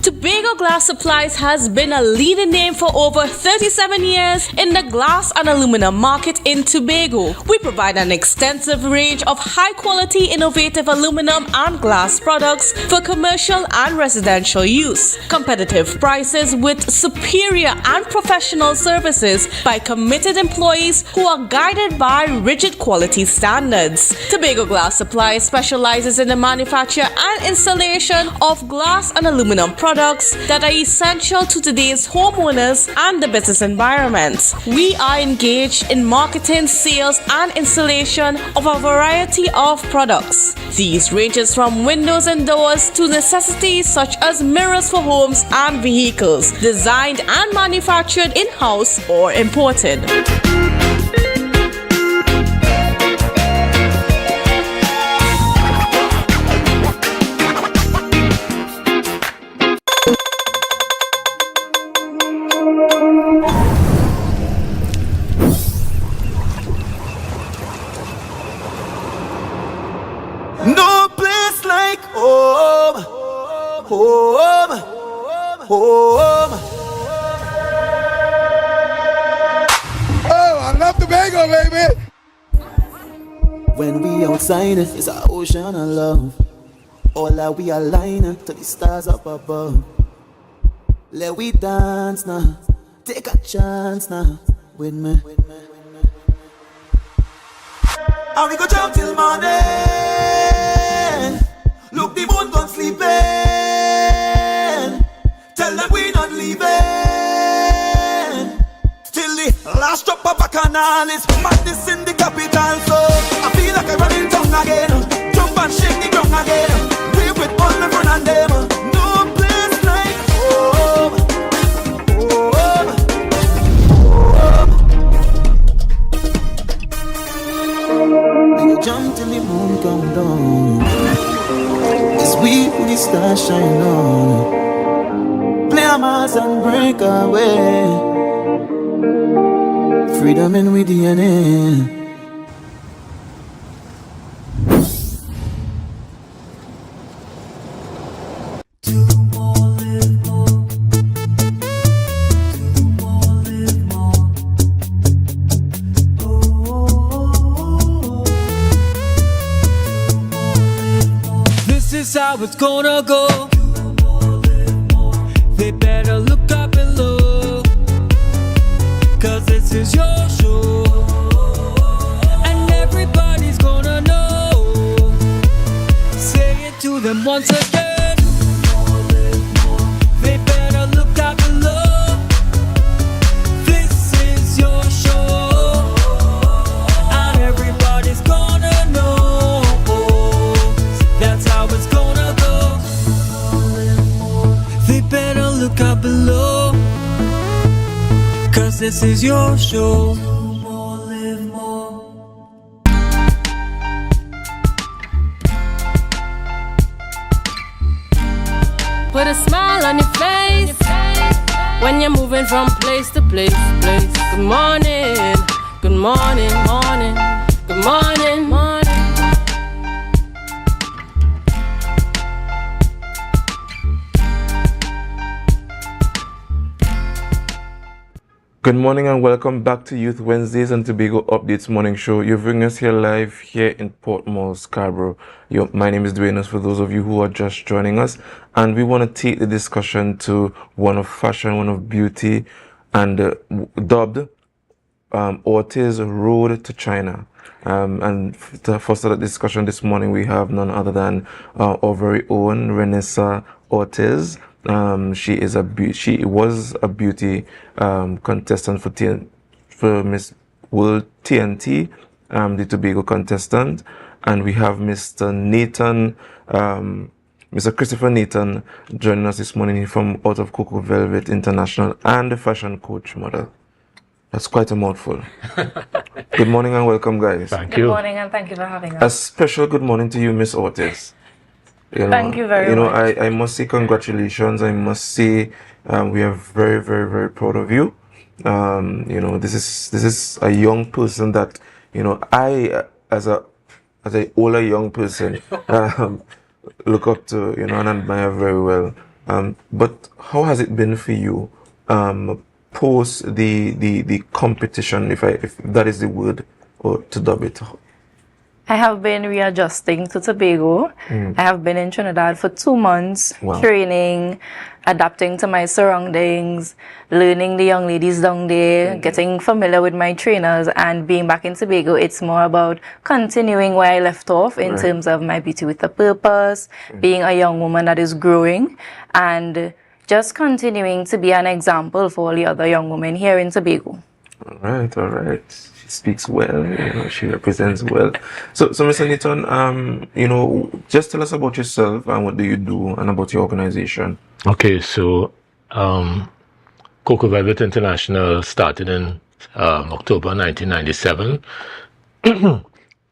Tobago Glass Supplies has been a leading name for over 37 years in the glass and aluminum market in Tobago. We provide an extensive range of high-quality, innovative aluminum and glass products for commercial and residential use. Competitive prices with superior and professional services by committed employees who are guided by rigid quality standards. Tobago Glass Supplies specializes in the manufacture and installation of glass and aluminum products that are essential to today's homeowners and the business environment. We are engaged in marketing, sales, and installation of a variety of products. These ranges from windows and doors to necessities such as mirrors for homes and vehicles, designed and manufactured in-house or imported. No place like home, home, home. Oh, I love Tobago, baby. When we outside, it's an ocean of love. All that we align to the stars up above. Let we dance now, take a chance now with me. And we go jump till morning. Look, the moon gone sleeping. Tell them we not leaving. Till the last drop of bacchanal is madness in the capital. So I feel like I'm running tongue again. Jump and shake the ground again. We with all my friends and them. No place like home. Home. Home. We go jump till the moon come down. It's we who the stars shine on. Play a mass and break away. Freedom in with DNA. This is how it's gonna go. They better look up below, 'cause this is your show. And everybody's gonna know. Say it to them once again. They better look up below. This is your show. And everybody's gonna know. That's how it's gonna go. They better look up below, 'cause this is your show. Put a smile on your face when you're moving from place to place. Good morning, good morning, morning, good morning, morning. Good morning and welcome back to Youth Wednesdays and Tobago Updates Morning Show. You're bringing us here live here in Port Moore, Scarborough. My name is Dwayne, for those of you who are just joining us. And we want to take the discussion to one of fashion, one of beauty, and dubbed Ortiz Road to China. And for that discussion this morning, we have none other than our very own Renessa Ortiz. She was a beauty contestant for Miss World TNT, the Tobago contestant, and we have Mr. Nathan, Mr. Christopher Nathan joining us this morning from out of Cocoa Velvet International and the fashion coach model. That's quite a mouthful. Good morning and welcome, guys. Good morning and thank you for having A us. special good morning to you, Miss Ortiz. Thank you very much. I must say congratulations. I must say we are very, very, very proud of you. This is a young person that I as a older young person look up to and admire very well. But how has it been for you post the competition, if that is the word, or to dub it? I have been readjusting to Tobago. I have been in Trinidad for 2 months, training, adapting to my surroundings, learning the young ladies down there, getting familiar with my trainers, and being back in Tobago. It's more about continuing where I left off in terms of my beauty with a purpose, being a young woman that is growing, and just continuing to be an example for all the other young women here in Tobago. All right. She speaks well, she represents well. So Ms. Aniton, just tell us about yourself and what do you do and about your organization. Okay, so Cocoa Velvet International started in October 1997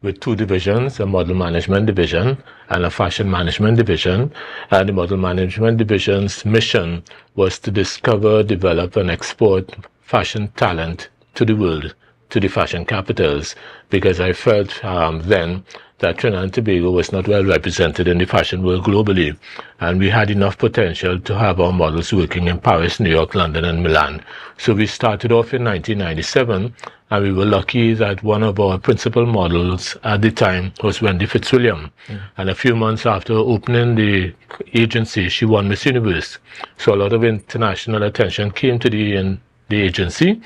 with 2 divisions, a model management division and a fashion management division. And the model management division's mission was to discover, develop and export fashion talent to the world, to the fashion capitals, because I felt then that Trinidad and Tobago was not well represented in the fashion world globally, and we had enough potential to have our models working in Paris, New York, London and Milan. So we started off in 1997, and we were lucky that one of our principal models at the time was Wendy Fitzwilliam. And a few months after opening the agency, she won Miss Universe. So a lot of international attention came to the agency.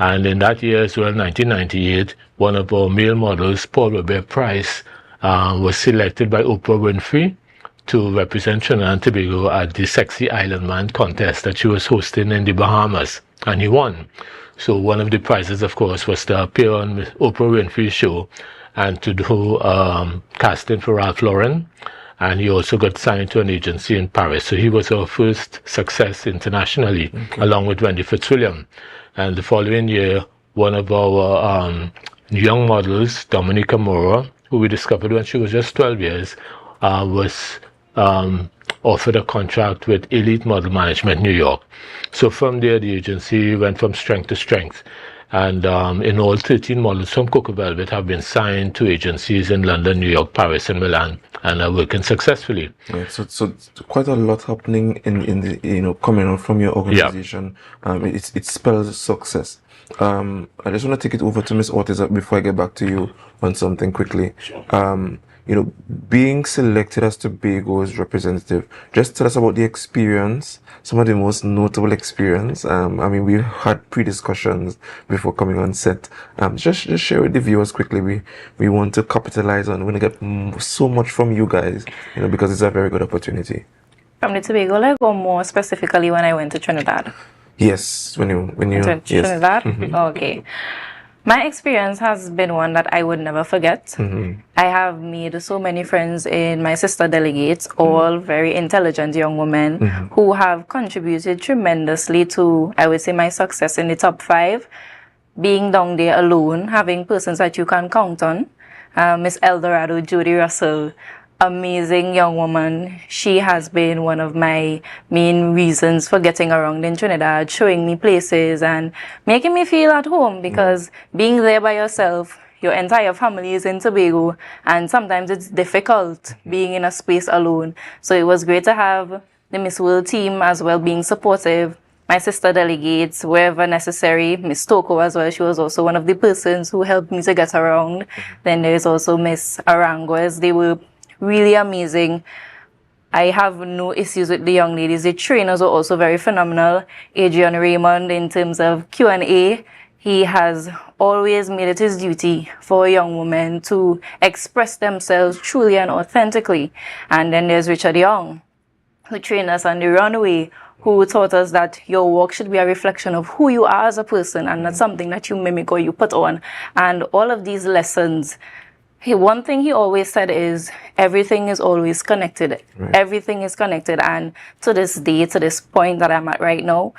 And in that year as well, 1998, one of our male models, Paul Robert Price, was selected by Oprah Winfrey to represent Trinidad and Tobago at the Sexy Island Man contest that she was hosting in the Bahamas, and he won. So one of the prizes, of course, was to appear on Oprah Winfrey's show and to do casting for Ralph Lauren. And he also got signed to an agency in Paris. So he was our first success internationally, along with Wendy Fitzwilliam. And the following year, one of our young models, Dominica Mora, who we discovered when she was just 12 years, was offered a contract with Elite Model Management New York. So from there, the agency went from strength to strength. And in all, 13 models from Cocoa Velvet have been signed to agencies in London, New York, Paris, and Milan, and are working successfully. Right, so quite a lot happening in the coming out from your organization. It spells success. I just want to take it over to Ms. Ortiz before I get back to you on something quickly. Being selected as Tobago's representative, just tell us about the experience, some of the most notable experience. We had pre-discussions before coming on set. Just share with the viewers quickly. We want to capitalize on, we want to get so much from you guys, because it's a very good opportunity. From the Tobago, or more specifically when I went to Trinidad? Yes, when you to Trinidad? Okay. My experience has been one that I would never forget. I have made so many friends in my sister delegates, all very intelligent young women who have contributed tremendously to, I would say, my success in the top 5. Being down there alone, having persons that you can count on. Miss Eldorado, Judy Russell, amazing young woman. She has been one of my main reasons for getting around in Trinidad, showing me places and making me feel at home, because being there by yourself, your entire family is in Tobago, and sometimes it's difficult being in a space alone. So it was great to have the Miss World team as well being supportive. My sister delegates, wherever necessary. Miss Toko as well, she was also one of the persons who helped me to get around. Then there's also Miss Aranguez. They were really amazing. I have no issues with the young ladies. The trainers were also very phenomenal. Adrian Raymond, in terms of Q&A, he has always made it his duty for a young woman to express themselves truly and authentically. And then there's Richard Young, who trained us on the runway, who taught us that your walk should be a reflection of who you are as a person and not something that you mimic or you put on. And all of these lessons, one thing he always said is everything is always connected. Everything is connected. And to this day, to this point that I'm at right now,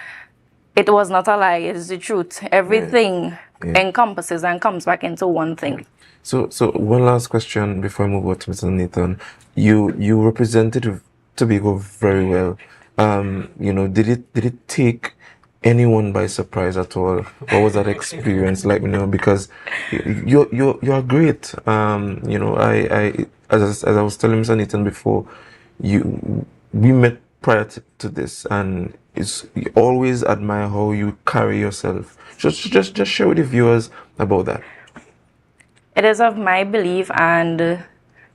it was not a lie, it is the truth. Everything encompasses and comes back into one thing. So one last question before I move on to Mr. Nathan. You represented Tobago very well. Did it take anyone by surprise at all? What was that experience like? Because you're great. I as I was telling Mr. Nathan before, we met prior to this, and you always admire how you carry yourself. Just share with the viewers about that. It is of my belief and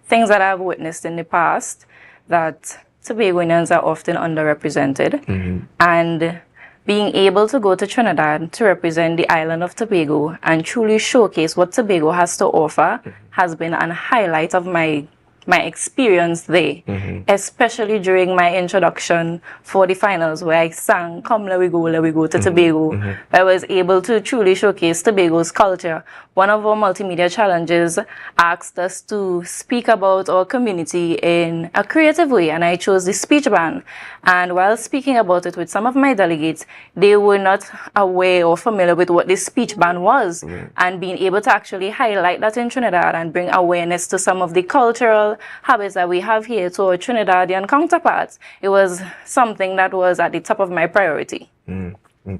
things that I've witnessed in the past that Tobagoans are often underrepresented, and being able to go to Trinidad to represent the island of Tobago and truly showcase what Tobago has to offer has been a highlight of my experience there, especially during my introduction for the finals where I sang Come Let We Go to Tobago. I was able to truly showcase Tobago's culture. One of our multimedia challenges asked us to speak about our community in a creative way, and I chose the speech band. And while speaking about it with some of my delegates, they were not aware or familiar with what the speech band was, and being able to actually highlight that in Trinidad and bring awareness to some of the cultural habits that we have here to our Trinidadian counterparts, it was something that was at the top of my priority.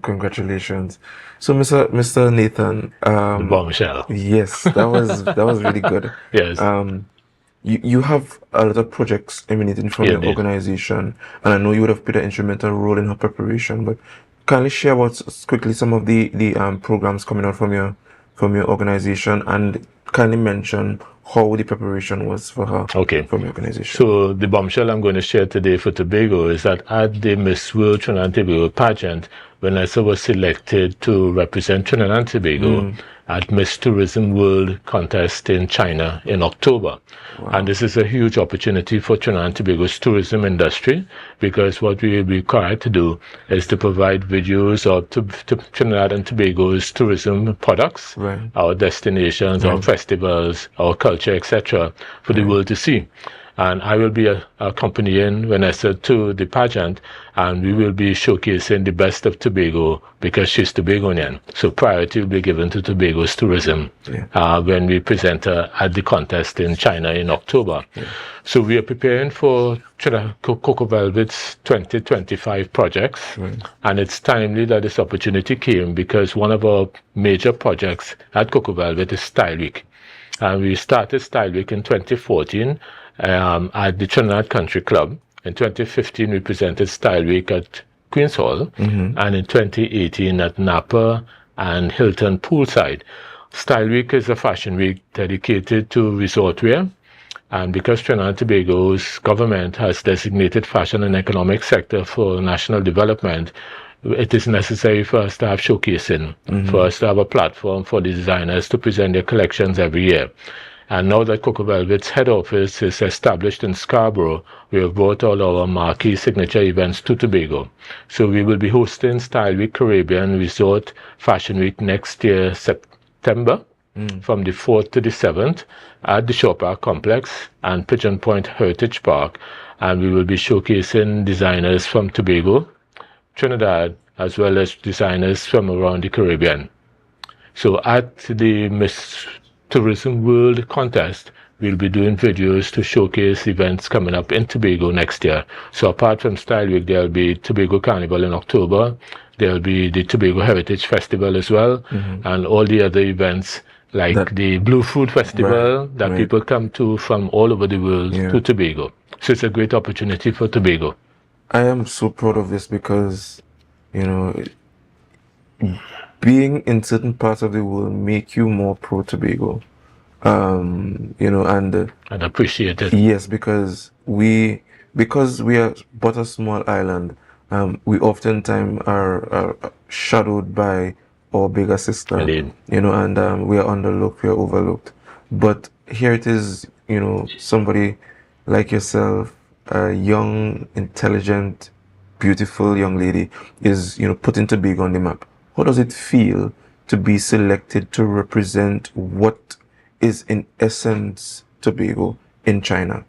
Congratulations. So, Mr. Nathan, the bombshell. Yes, that was really good. Yes. You have a lot of projects emanating from your organization, and I know you would have played an instrumental role in her preparation. But kindly share quickly some of the programs coming out from your organization, and kindly mention how the preparation was for her from your organization. So the bombshell I'm going to share today for Tobago is that at the Miss World Trinidad and Tobago pageant, Vanessa was selected to represent Trinidad and Tobago at Miss Tourism World contest in China in October. And this is a huge opportunity for Trinidad and Tobago's tourism industry, because what we will be required to do is to provide videos of Trinidad and Tobago's tourism products, our destinations, our festivals, our culture, etc., for the world to see. And I will be accompanying Vanessa to the pageant, and we will be showcasing the best of Tobago because she's Tobagonian. So priority will be given to Tobago's tourism when we present her at the contest in China in October. So we are preparing for Cocoa Velvet's 2025 projects, and it's timely that this opportunity came because one of our major projects at Cocoa Velvet is Style Week. And we started Style Week in 2014 at the Trinidad Country Club. In 2015, we presented Style Week at Queen's Hall, and in 2018 at Napa and Hilton Poolside. Style Week is a fashion week dedicated to resort wear, and because Trinidad and Tobago's government has designated fashion and economic sector for national development, it is necessary for us to have showcasing, for us to have a platform for the designers to present their collections every year. And now that Cocoa Velvet's head office is established in Scarborough, we have brought all our marquee signature events to Tobago. So we will be hosting Style Week Caribbean Resort Fashion Week next year, September, from the 4th to the 7th at the Shore Park Complex and Pigeon Point Heritage Park. And we will be showcasing designers from Tobago, Trinidad, as well as designers from around the Caribbean. So at the Miss Tourism World contest, we'll be doing videos to showcase events coming up in Tobago next year. So apart from Style Week, there'll be Tobago Carnival in October, there'll be the Tobago Heritage Festival as well, and all the other events like the Blue Food Festival that people come to from all over the world to Tobago. So it's a great opportunity for Tobago. I am so proud of this because, being in certain parts of the world make you more pro Tobago, and appreciate it. Yes, because we are but a small island, we oftentimes are shadowed by our bigger sister. Indeed. And we are underlooked, we are overlooked. But here it is, somebody like yourself, a young, intelligent, beautiful young lady is, putting Tobago on the map. How does it feel to be selected to represent what is in essence Tobago in China?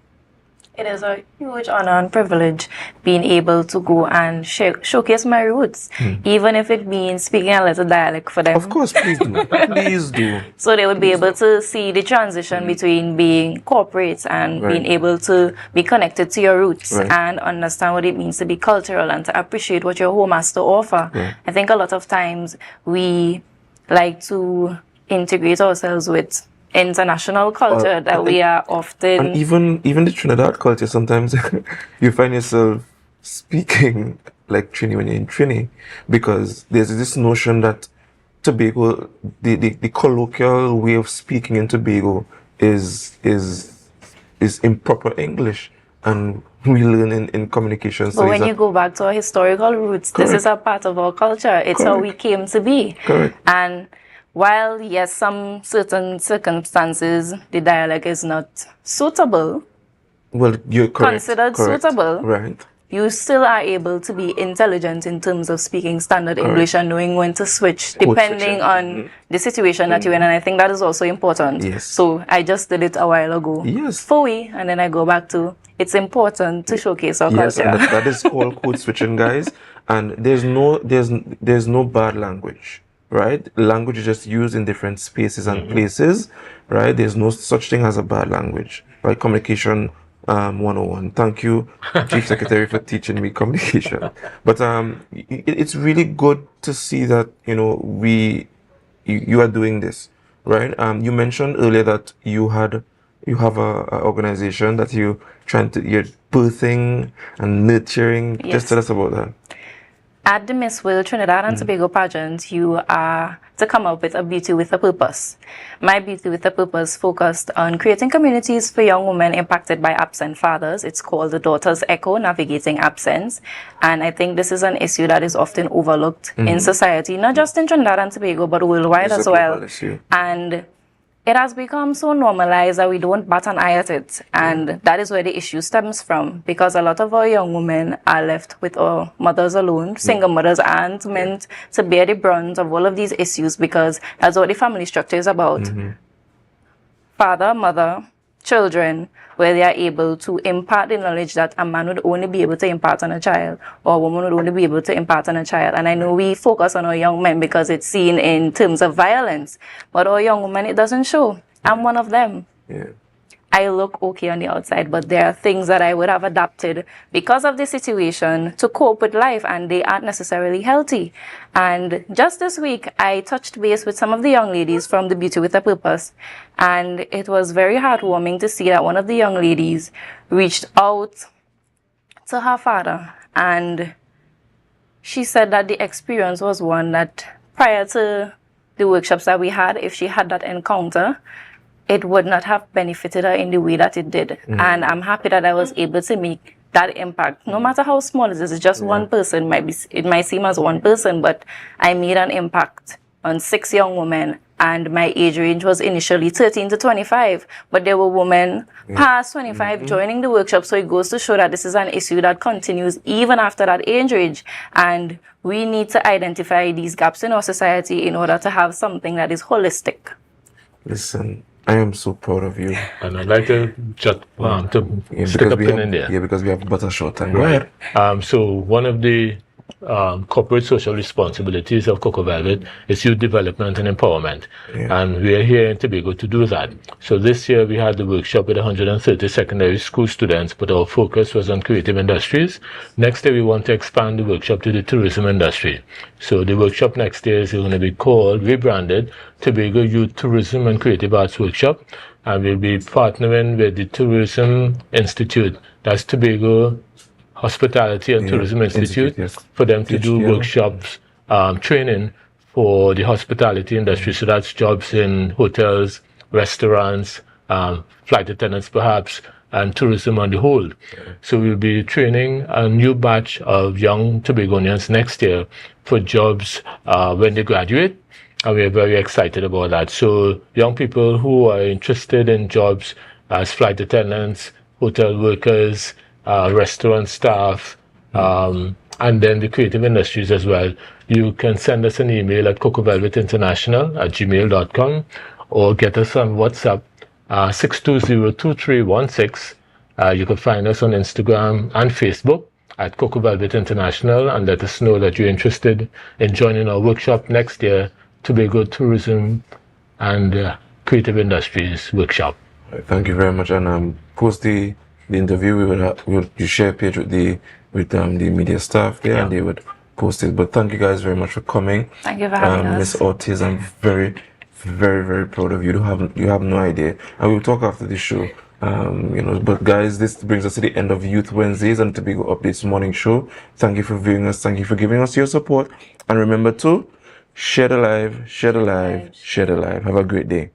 It is a huge honor and privilege being able to go and showcase my roots, even if it means speaking a little dialect for them. Of course, please do. Please do. So they would be able to see the transition between being corporate and Right. being able to be connected to your roots Right. and understand what it means to be cultural and to appreciate what your home has to offer. Right. I think a lot of times we like to integrate ourselves with international culture that we are often. And even the Trinidad culture, sometimes you find yourself speaking like Trini when you're in Trini, because there's this notion that Tobago, the colloquial way of speaking in Tobago is improper English, and we learn in communication. But when you go back to our historical roots, this is a part of our culture. It's how we came to be. Correct. And while, yes, some certain circumstances, the dialect is not suitable, Well, you're correct. considered correct, suitable, Right. you still are able to be intelligent in terms of speaking standard Correct. English and knowing when to switch Code depending switching. on the situation that you're in. And I think that is also important. Yes. So I just did it a while ago. Yes. For we, and then I go back to it's important to showcase our Yes, culture. and that is called code switching, guys. And there's no bad language, right? Language is just used in different spaces and places, right? There's no such thing as a bad language, right? Communication 101. Thank you, Chief Secretary, for teaching me communication. But it's really good to see that you are doing this, right? You mentioned earlier that you have a organization that you're birthing and nurturing. Yes. Just tell us about that. At the Miss World Trinidad and Tobago pageant, you are to come up with a beauty with a purpose. My beauty with a purpose focused on creating communities for young women impacted by absent fathers. It's called the Daughter's Echo, Navigating Absence. And I think this is an issue that is often overlooked in society, not just in Trinidad and Tobago, but worldwide It's as a well. global issue. And it has become so normalized that we don't bat an eye at it. And that is where the issue stems from, because a lot of our young women are left with our mothers alone, single mothers, and meant to bear the brunt of all of these issues, because that's what the family structure is about. Father, mother, children, where they are able to impart the knowledge that a man would only be able to impart on a child, or a woman would only be able to impart on a child. And I know we focus on our young men because it's seen in terms of violence, but our young women, it doesn't show. I'm one of them. Yeah. I look okay on the outside, but there are things that I would have adapted because of the situation to cope with life, and they aren't necessarily healthy. And just this week, I touched base with some of the young ladies from the Beauty with a Purpose, and it was very heartwarming to see that one of the young ladies reached out to her father, and she said that the experience was one that prior to the workshops that we had, if she had that encounter, it would not have benefited her in the way that it did. And I'm happy that I was able to make that impact. No matter how small it is, it's just one person. It might seem as one person, but I made an impact on 6 young women. And my age range was initially 13 to 25, but there were women past 25 joining the workshop. So it goes to show that this is an issue that continues even after that age range. And we need to identify these gaps in our society in order to have something that is holistic. Listen, I am so proud of you. And I'd like to just stick a pin in there. Yeah, because we have but a short time. Right. So one of the corporate social responsibilities of Cocoa Velvet is youth development and empowerment. And we are here in Tobago to do that. So this year we had the workshop with 130 secondary school students, but our focus was on creative industries. Next year we want to expand the workshop to the tourism industry. So the workshop next year is going to be called, rebranded, Tobago Youth Tourism and Creative Arts Workshop. And we'll be partnering with the Tourism Institute, that's Tobago Hospitality and Tourism Institute, for them to do workshops, training for the hospitality industry. So that's jobs in hotels, restaurants, flight attendants perhaps, and tourism on the whole. So we'll be training a new batch of young Tobagonians next year for jobs when they graduate. And we're very excited about that. So young people who are interested in jobs as flight attendants, hotel workers, restaurant staff, and then the creative industries as well. You can send us an email at cocovelvetinternational@gmail.com or get us on WhatsApp 620-2316 You can find us on Instagram and Facebook at Cocoa Velvet International, and let us know that you're interested in joining our workshop next year, Tobago Tourism and Creative Industries Workshop. Thank you very much. And post the interview, we will share a page with the media staff there, and they would post it. But thank you guys very much for coming. Thank you for having us. Miss Ortiz, I'm very, very, very proud of you. You have no idea. And we'll talk after the show. But guys, this brings us to the end of Youth Wednesdays and Tobago Updates morning show. Thank you for viewing us. Thank you for giving us your support. And remember to share the live, share the live, share the live. Have a great day.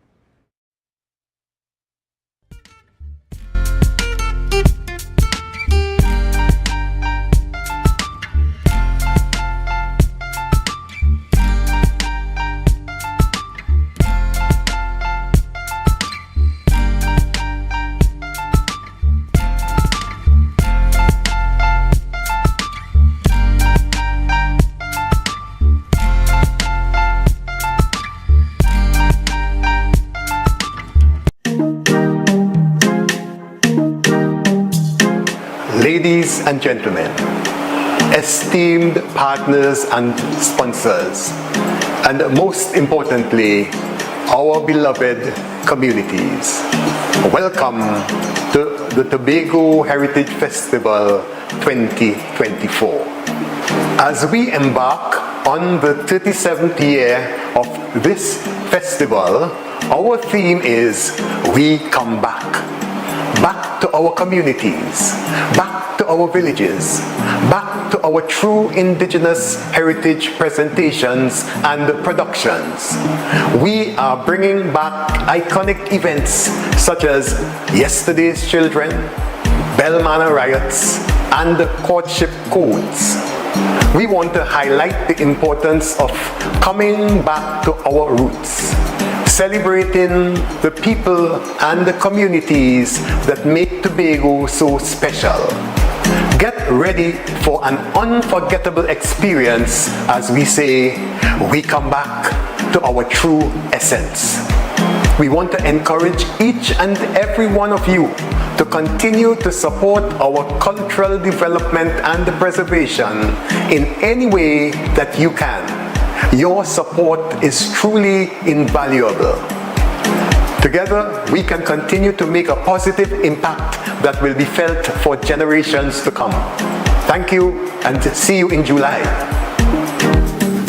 Ladies and gentlemen, esteemed partners and sponsors, and most importantly, our beloved communities, welcome to the Tobago Heritage Festival 2024. As we embark on the 37th year of this festival, our theme is We Come Back. Back to our communities, back to our villages, back to our true indigenous heritage presentations and productions. We are bringing back iconic events such as Yesterday's Children, Belmana Riots, and the Courtship Codes. We want to highlight the importance of coming back to our roots, celebrating the people and the communities that make Tobago so special. Get ready for an unforgettable experience as we say, we come back to our true essence. We want to encourage each and every one of you to continue to support our cultural development and preservation in any way that you can. Your support is truly invaluable. Together, we can continue to make a positive impact that will be felt for generations to come. Thank you, and see you in July.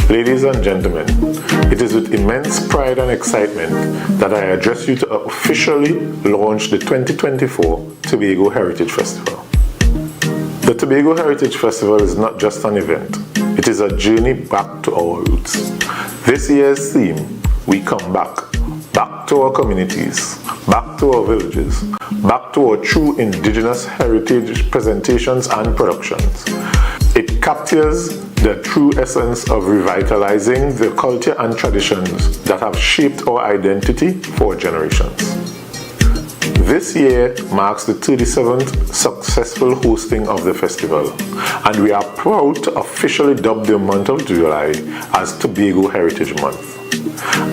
Ladies and gentlemen, it is with immense pride and excitement that I address you to officially launch the 2024 Tobago Heritage Festival. The Tobago Heritage Festival is not just an event, it is a journey back to our roots. This year's theme, We Come Back. Back to our communities, back to our villages, back to our true indigenous heritage presentations and productions. It captures the true essence of revitalizing the culture and traditions that have shaped our identity for generations. This year marks the 37th successful hosting of the festival, and we are proud to officially dub the month of July as Tobago Heritage Month,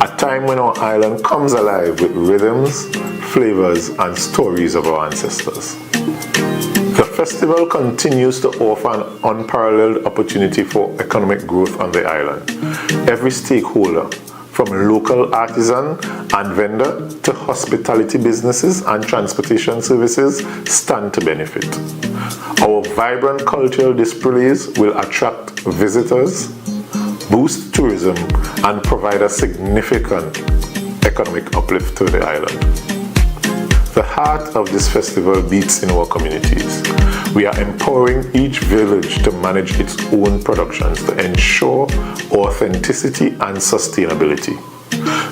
a time when our island comes alive with rhythms, flavors, and stories of our ancestors. The festival continues to offer an unparalleled opportunity for economic growth on the island. Every stakeholder, from local artisan and vendor to hospitality businesses and transportation services, stand to benefit. Our vibrant cultural displays will attract visitors, boost tourism, and provide a significant economic uplift to the island. The heart of this festival beats in our communities. We are empowering each village to manage its own productions to ensure authenticity and sustainability.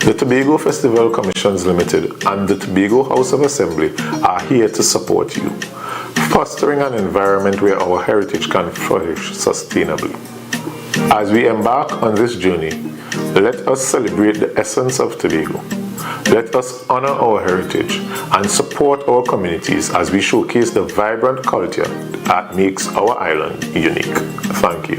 The Tobago Festival Commissions Limited and the Tobago House of Assembly are here to support you, fostering an environment where our heritage can flourish sustainably. As we embark on this journey, let us celebrate the essence of Tobago. Let us honor our heritage and support our communities as we showcase the vibrant culture that makes our island unique. Thank you.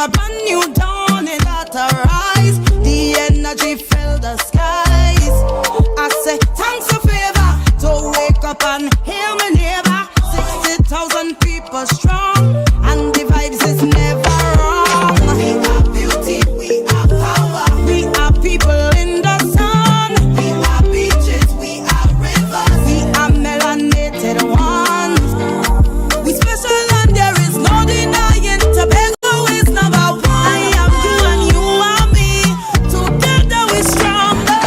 a brand new dawning that arise. The energy fill the skies. I say thanks for favor to wake up and hear my neighbor. 60,000 people strong, and the vibes is never wrong. We are beauty, we are power. We are people in the sun. We are beaches, we are rivers. We are melanated ones. We special and there is no denying. Tobago is number one. I am you and you are me. Together we're stronger.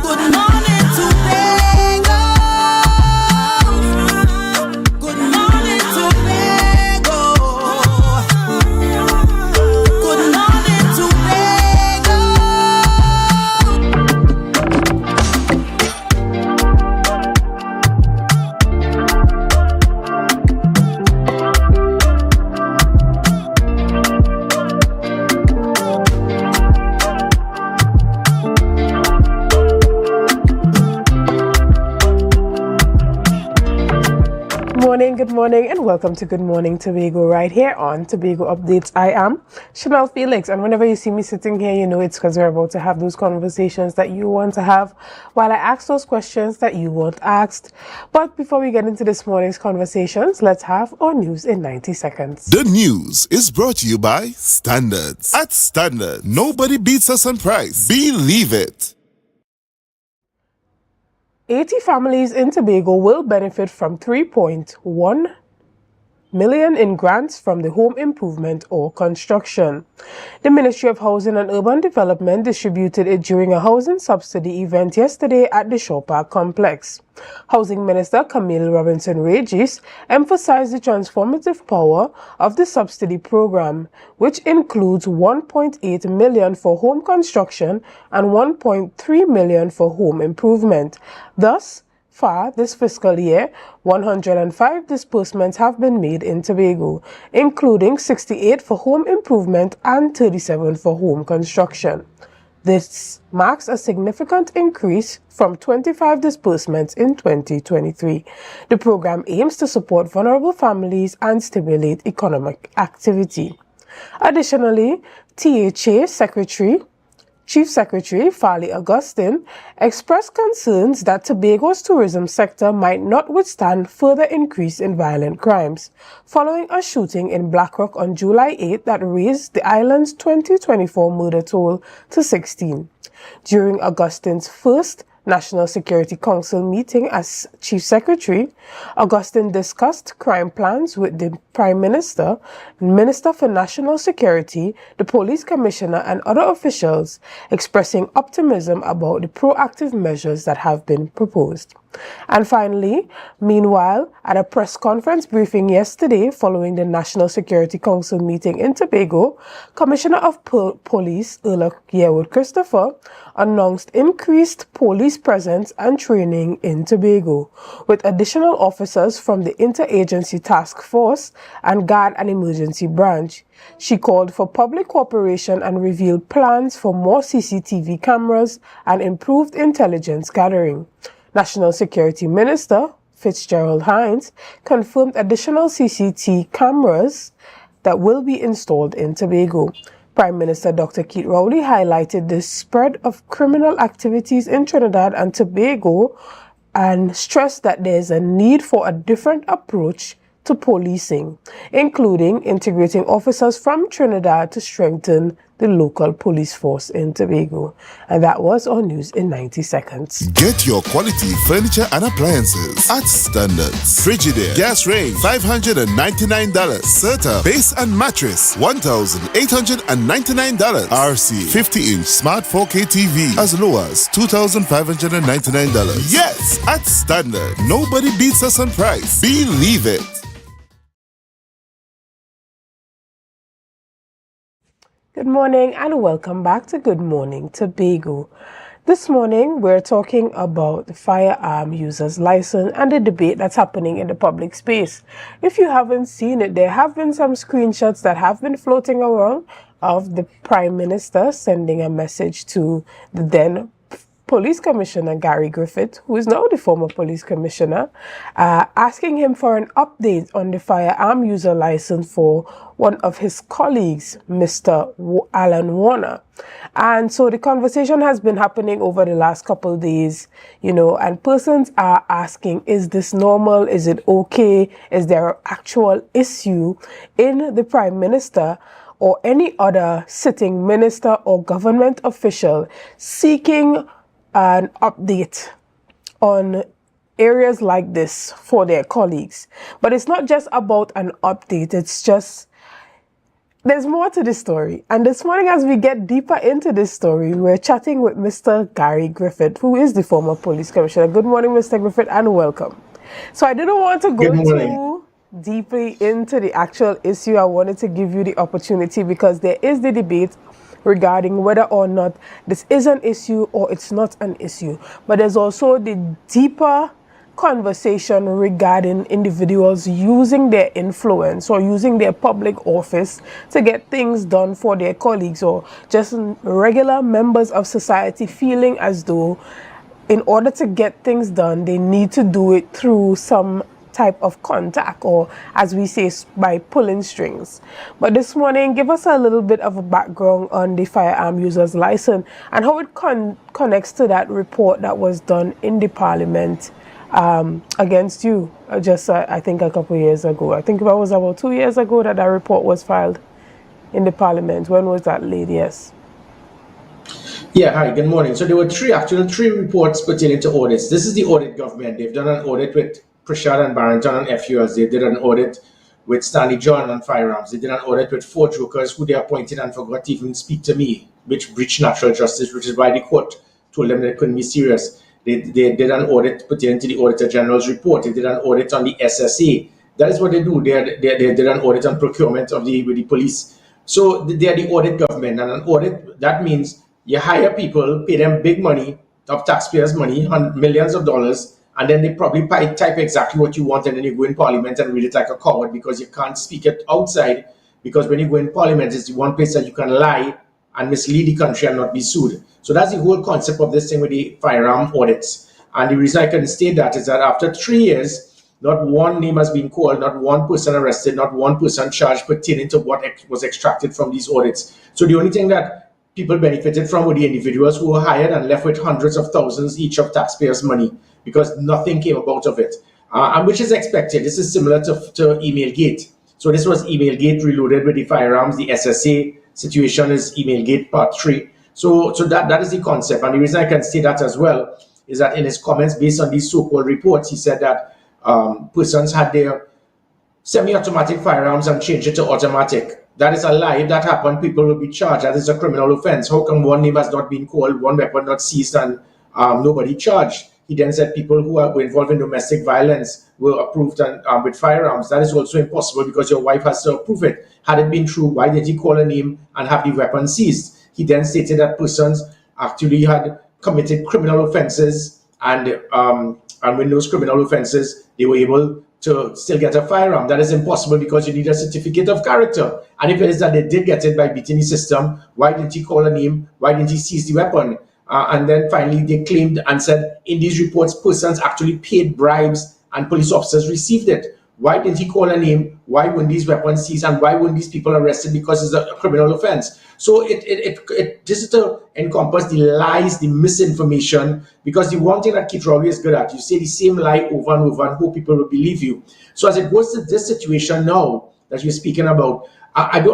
Good morning, Tobago. Good morning, Tobago. Good morning, Tobago. Good morning, and welcome to Good Morning Tobago right here on Tobago Updates. I am Chanel Felix, and whenever you see me sitting here, you know it's because we're about to have those conversations that you want to have while I ask those questions that you want asked. But before we get into this morning's conversations, let's have our news in 90 seconds. The news is brought to you by Standards. At Standard, nobody beats us on price. Believe it. 80 families in Tobago will benefit from 3.1 million in grants from the home improvement or construction. The Ministry of Housing and Urban Development distributed it during a housing subsidy event yesterday at the Shaw Park complex. Housing Minister Camille Robinson-Regis emphasized the transformative power of the subsidy program, which includes 1.8 million for home construction and 1.3 million for home improvement. Thus far this fiscal year, 105 disbursements have been made in Tobago, including 68 for home improvement and 37 for home construction. This marks a significant increase from 25 disbursements in 2023. The program aims to support vulnerable families and stimulate economic activity. Additionally, THA Chief Secretary Farley Augustine expressed concerns that Tobago's tourism sector might not withstand further increase in violent crimes, following a shooting in Blackrock on July 8 that raised the island's 2024 murder toll to 16. During Augustine's first National Security Council meeting as Chief Secretary, Augustine discussed crime plans with the Prime Minister, Minister for National Security, the Police Commissioner, and other officials, expressing optimism about the proactive measures that have been proposed. And finally, meanwhile, at a press conference briefing yesterday following the National Security Council meeting in Tobago, Commissioner of Police Erla Yearwood Christopher announced increased police presence and training in Tobago, with additional officers from the Interagency Task Force and Guard and Emergency Branch. She called for public cooperation and revealed plans for more CCTV cameras and improved intelligence gathering. National Security Minister Fitzgerald Hines confirmed additional CCTV cameras that will be installed in Tobago. Prime Minister Dr. Keith Rowley highlighted the spread of criminal activities in Trinidad and Tobago and stressed that there is a need for a different approach to policing, including integrating officers from Trinidad to strengthen the local police force in Tobago. And that was our news in 90 seconds. Get your quality furniture and appliances at Standards. Frigidaire gas range $599. Serta base and mattress $1,899. RC 50-inch smart 4K TV as low as $2,599. Yes, at Standard, nobody beats us on price. Believe it. Good morning and welcome back to Good Morning Tobago. This morning we're talking about the firearm user's license and the debate that's happening in the public space. If you haven't seen it, there have been some screenshots that have been floating around of the Prime Minister sending a message to the then Police Commissioner Gary Griffith, who is now the former Police Commissioner, asking him for an update on the firearm user license for one of his colleagues, Mr. Alan Warner. And so the conversation has been happening over the last couple of days, and persons are asking, is this normal? Is it okay? Is there an actual issue in the Prime Minister or any other sitting minister or government official seeking an update on areas like this for their colleagues? But it's not just about an update, there's more to this story. And this morning, as we get deeper into this story, we're chatting with Mr. Gary Griffith, who is the former police commissioner. Good morning, Mr. Griffith, and welcome. So I didn't want to go too deeply into the actual issue. I wanted to give you the opportunity because there is the debate regarding whether or not this is an issue or it's not an issue. But there's also the deeper conversation regarding individuals using their influence or using their public office to get things done for their colleagues, or just regular members of society feeling as though in order to get things done, they need to do it through some type of contact, or as we say, by pulling strings. But this morning, give us a little bit of a background on the firearm users license and how it connects to that report that was done in the Parliament against you I think a couple of years ago. I think it was about 2 years ago that report was filed in the Parliament. When was that laid? Yes. Yeah, hi, good morning. So there were three reports pertaining to audits. This is the audit government. They've done an audit with Prashad and Barrington on FUS. They did an audit with Stanley John on firearms. They did an audit with 4 jokers who they appointed and forgot to even speak to me, which breached natural justice, which is why the court told them that it couldn't be serious. They did an audit pertaining to the Auditor General's report. They did an audit on the SSA. That is what they do. They did an audit on procurement with the police. So they are the audit government. And an audit, that means you hire people, pay them big money, of taxpayers' money, millions of dollars, and then they probably type exactly what you want, and then you go in Parliament and read it like a coward because you can't speak it outside, because when you go in Parliament, it's the one place that you can lie and mislead the country and not be sued. So that's the whole concept of this thing with the firearm audits. And the reason I can state that is that after 3 years, not one name has been called, not one person arrested, not one person charged pertaining to what was extracted from these audits. So the only thing that people benefited from were the individuals who were hired and left with hundreds of thousands each of taxpayers' money, because nothing came about of it, and which is expected. This is similar to Emailgate. So this was Emailgate reloaded with the firearms. The SSA situation is Emailgate Part 3. So that is the concept. And the reason I can say that as well is that in his comments based on these so-called reports, he said that persons had their semi-automatic firearms and changed it to automatic. That is a lie. If that happened, people will be charged. That is a criminal offense. How come one name has not been called, one weapon not seized, and nobody charged? He then said people who were involved in domestic violence were approved with firearms. That is also impossible because your wife has to approve it. Had it been true, why did he call a name and have the weapon seized? He then stated that persons actually had committed criminal offenses, and with those criminal offenses, they were able to still get a firearm. That is impossible because you need a certificate of character. And if it is that they did get it by beating the system, why didn't he call a name? Why didn't he seize the weapon? And then finally, they claimed and said in these reports, persons actually paid bribes and police officers received it. Why didn't he call a name? Why weren't these weapons seized? And why weren't these people arrested? Because it's a criminal offense. So this is to encompass the lies, the misinformation, because the one thing that Keith Rowley is good at, you say the same lie over and over and hope people will believe you. So as it goes to this situation now that you're speaking about, I'm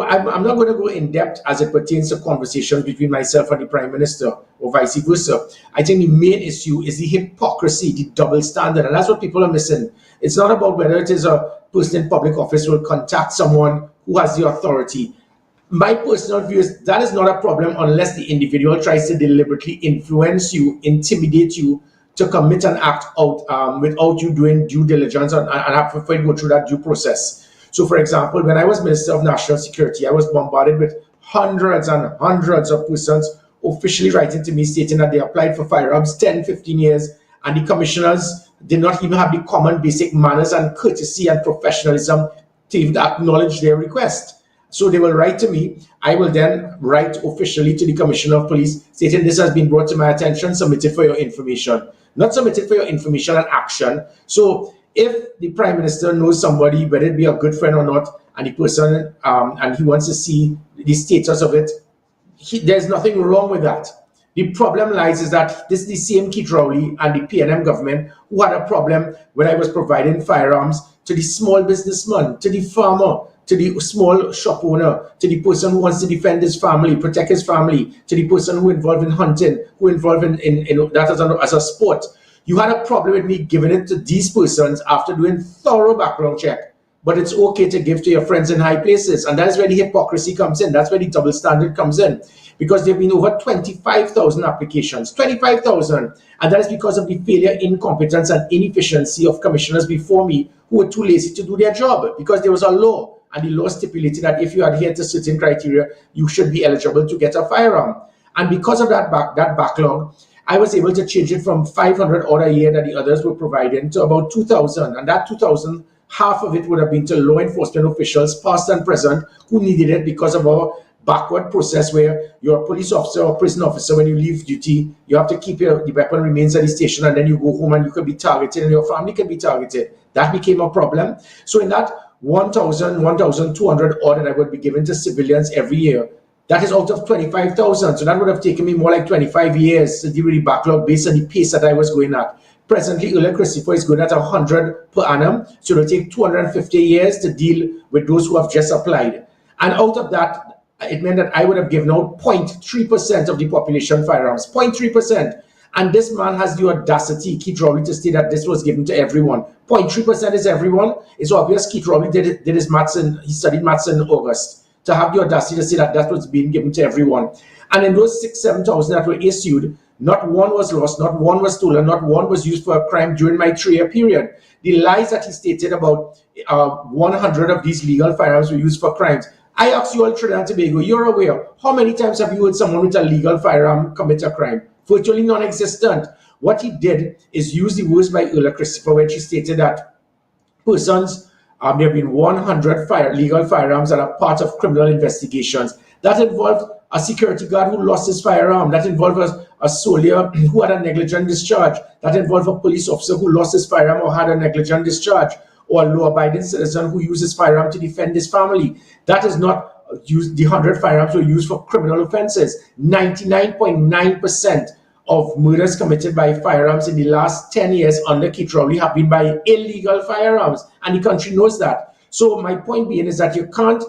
not going to go in depth as it pertains to conversations between myself and the Prime Minister or vice versa. I think the main issue is the hypocrisy, the double standard, and that's what people are missing. It's not about whether it is a person in public office who will contact someone who has the authority. My personal view is that is not a problem unless the individual tries to deliberately influence you, intimidate you to commit an act out without you doing due diligence and have to go through that due process. So, for example, when I was Minister of National Security, I was bombarded with hundreds and hundreds of persons officially writing to me stating that they applied for firearms 10, 15 years, and the commissioners did not even have the common basic manners and courtesy and professionalism to even acknowledge their request. So they will write to me. I will then write officially to the Commissioner of Police stating this has been brought to my attention, submitted for your information. Not submitted for your information and action. So if the Prime Minister knows somebody, whether it be a good friend or not, and the person, and he wants to see the status of it, there's nothing wrong with that. The problem lies is that this is the same Keith Rowley and the PNM government who had a problem when I was providing firearms to the small businessman, to the farmer, to the small shop owner, to the person who wants to defend his family, protect his family, to the person who involved in hunting, who involved in that as a sport. You had a problem with me giving it to these persons after doing thorough background check. But it's okay to give to your friends in high places. And that's where the hypocrisy comes in. That's where the double standard comes in. Because there have been over 25,000 applications. 25,000. And that is because of the failure, incompetence, and inefficiency of commissioners before me who were too lazy to do their job. Because there was a law. And the law stipulated that if you adhere to certain criteria, you should be eligible to get a firearm. And because of that backlog, I was able to change it from 500 odd a year that the others were providing to about 2,000. And that 2,000, half of it would have been to law enforcement officials, past and present, who needed it because of our backward process where you're a police officer or prison officer. When you leave duty, you have to keep the weapon remains at the station, and then you go home and you can be targeted and your family can be targeted. That became a problem. So in that 1,000, 1,200 odd that I would be given to civilians every year, that is out of 25,000. So that would have taken me more like 25 years to deal with the backlog based on the pace that I was going at. Presently, Ula Christopher is going at 100 per annum. So it'll take 250 years to deal with those who have just applied. And out of that, it meant that I would have given out 0.3% of the population firearms. 0.3%. And this man has the audacity, Keith Rowley, to state that this was given to everyone. 0.3% is everyone. It's obvious Keith Rowley did his maths he studied maths in August. To have the audacity to say that that was being given to everyone. And in those 7,000 that were issued, not one was lost, not one was stolen, not one was used for a crime during my 3-year period. The lies that he stated about 100 of these legal firearms were used for crimes. I ask you all, Trinidad and Tobago, you're aware, how many times have you heard someone with a legal firearm commit a crime? Virtually non-existent. What he did is use the words by Ula Christopher when she stated that persons, there have been 100 legal firearms that are part of criminal investigations. That involved a security guard who lost his firearm. That involved a soldier who had a negligent discharge. That involved a police officer who lost his firearm or had a negligent discharge, or a law-abiding citizen who used his firearm to defend his family. That is not used. The 100 firearms were used for criminal offenses. 99.9% of murders committed by firearms in the last 10 years under Keith Rowley have been by illegal firearms, and the country knows that. So my point being is that you can't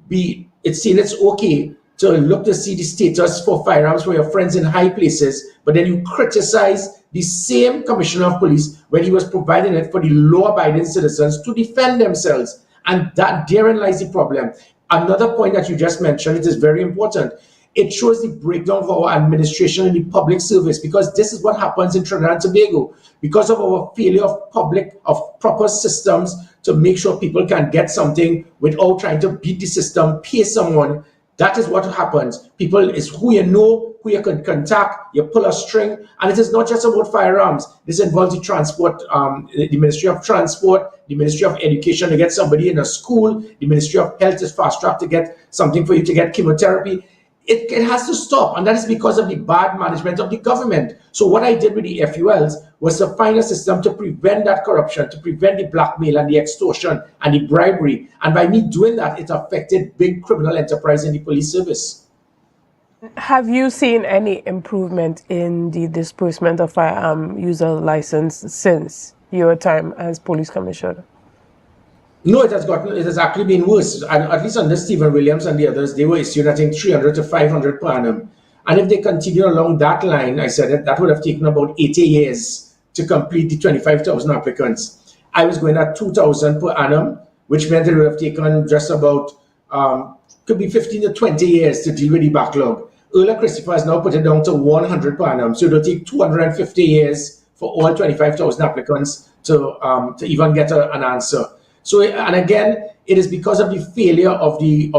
be, it's saying it's okay to look to see the status for firearms for your friends in high places, but then you criticize the same Commissioner of Police when he was providing it for the law-abiding citizens to defend themselves. And that therein lies the problem. Another point that you just mentioned, it is very important. It shows the breakdown of our administration in the public service, because this is what happens in Trinidad and Tobago. Because of our failure of proper systems to make sure people can get something without trying to beat the system, pay someone. That is what happens. People is who you know, who you can contact, you pull a string, and it is not just about firearms. This involves the transport, the Ministry of Transport, the Ministry of Education to get somebody in a school, the Ministry of Health is fast track to get something for you to get chemotherapy. It has to stop, and that is because of the bad management of the government. So what I did with the FULs was to find a system to prevent that corruption, to prevent the blackmail and the extortion and the bribery. And by me doing that, it affected big criminal enterprise in the police service. Have you seen any improvement in the disbursement of firearm user license since your time as police commissioner? No, it has actually been worse. And at least under Stephen Williams and the others, they were issuing, I think, 300 to 500 per annum. And if they continue along that line, I said that would have taken about 80 years to complete the 25,000 applicants. I was going at 2,000 per annum, which meant it would have taken just about, could be 15 to 20 years to deal with the backlog. Ula Christopher has now put it down to 100 per annum. So it will take 250 years for all 25,000 applicants to even get an answer. So, and again, it is because of the failure of the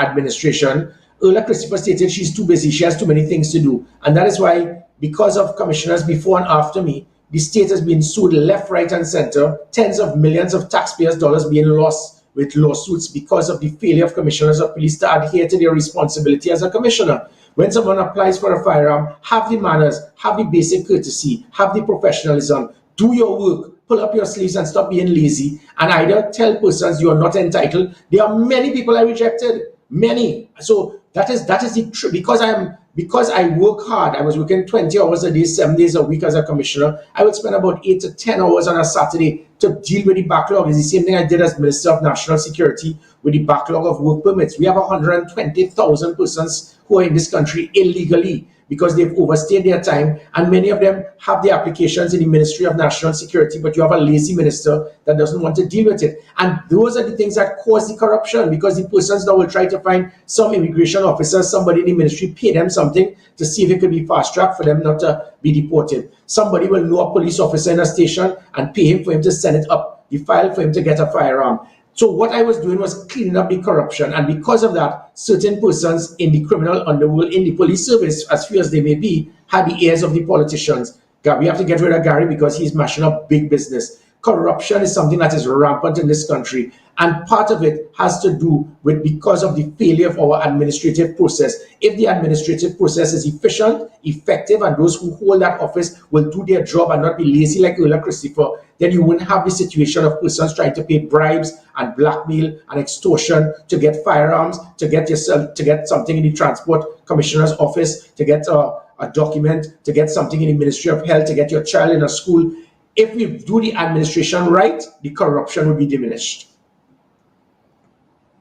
administration. Ula Christopher stated she's too busy, she has too many things to do. And that is why, because of commissioners before and after me, the state has been sued left, right, and center, tens of millions of taxpayers' dollars being lost with lawsuits because of the failure of commissioners of police to adhere to their responsibility as a commissioner. When someone applies for a firearm, have the manners, have the basic courtesy, have the professionalism, do your work, pull up your sleeves and stop being lazy, and either tell persons you are not entitled. There are many people I rejected, many. So that is the truth. Because I work hard. I was working 20 hours a day, 7 days a week as a commissioner. I would spend about 8 to 10 hours on a Saturday to deal with the backlog. It's the same thing I did as Minister of National Security with the backlog of work permits. We have 120,000 persons who are in this country illegally because they've overstayed their time, and many of them have their applications in the Ministry of National Security, but you have a lazy minister that doesn't want to deal with it. And those are the things that cause the corruption, because the persons now will try to find some immigration officer, somebody in the ministry, pay them something to see if it could be fast-tracked for them not to be deported. Somebody will know a police officer in a station and pay him for him to send it up the file for him to get a firearm. So what I was doing was cleaning up the corruption, and because of that, certain persons in the criminal underworld, in the police service, as few as they may be, had the ears of the politicians. We have to get rid of Gary because he's mashing up big business. Corruption is something that is rampant in this country, and part of it has to do with because of the failure of our administrative process. If the administrative process is efficient, effective, and those who hold that office will do their job and not be lazy like Earl Christopher, then you wouldn't have the situation of persons trying to pay bribes and blackmail and extortion to get firearms, to get something in the Transport Commissioner's office, to get a document, to get something in the Ministry of Health, to get your child in a school. If we do the administration right, the corruption will be diminished.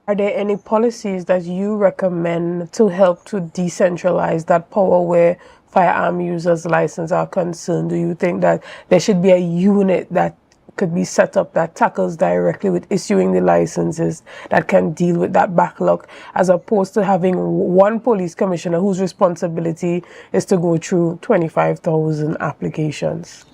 Are there any policies that you recommend to help to decentralize that power where firearm users' licenses are concerned? Do you think that there should be a unit that could be set up that tackles directly with issuing the licenses, that can deal with that backlog, as opposed to having one police commissioner whose responsibility is to go through 25,000 applications?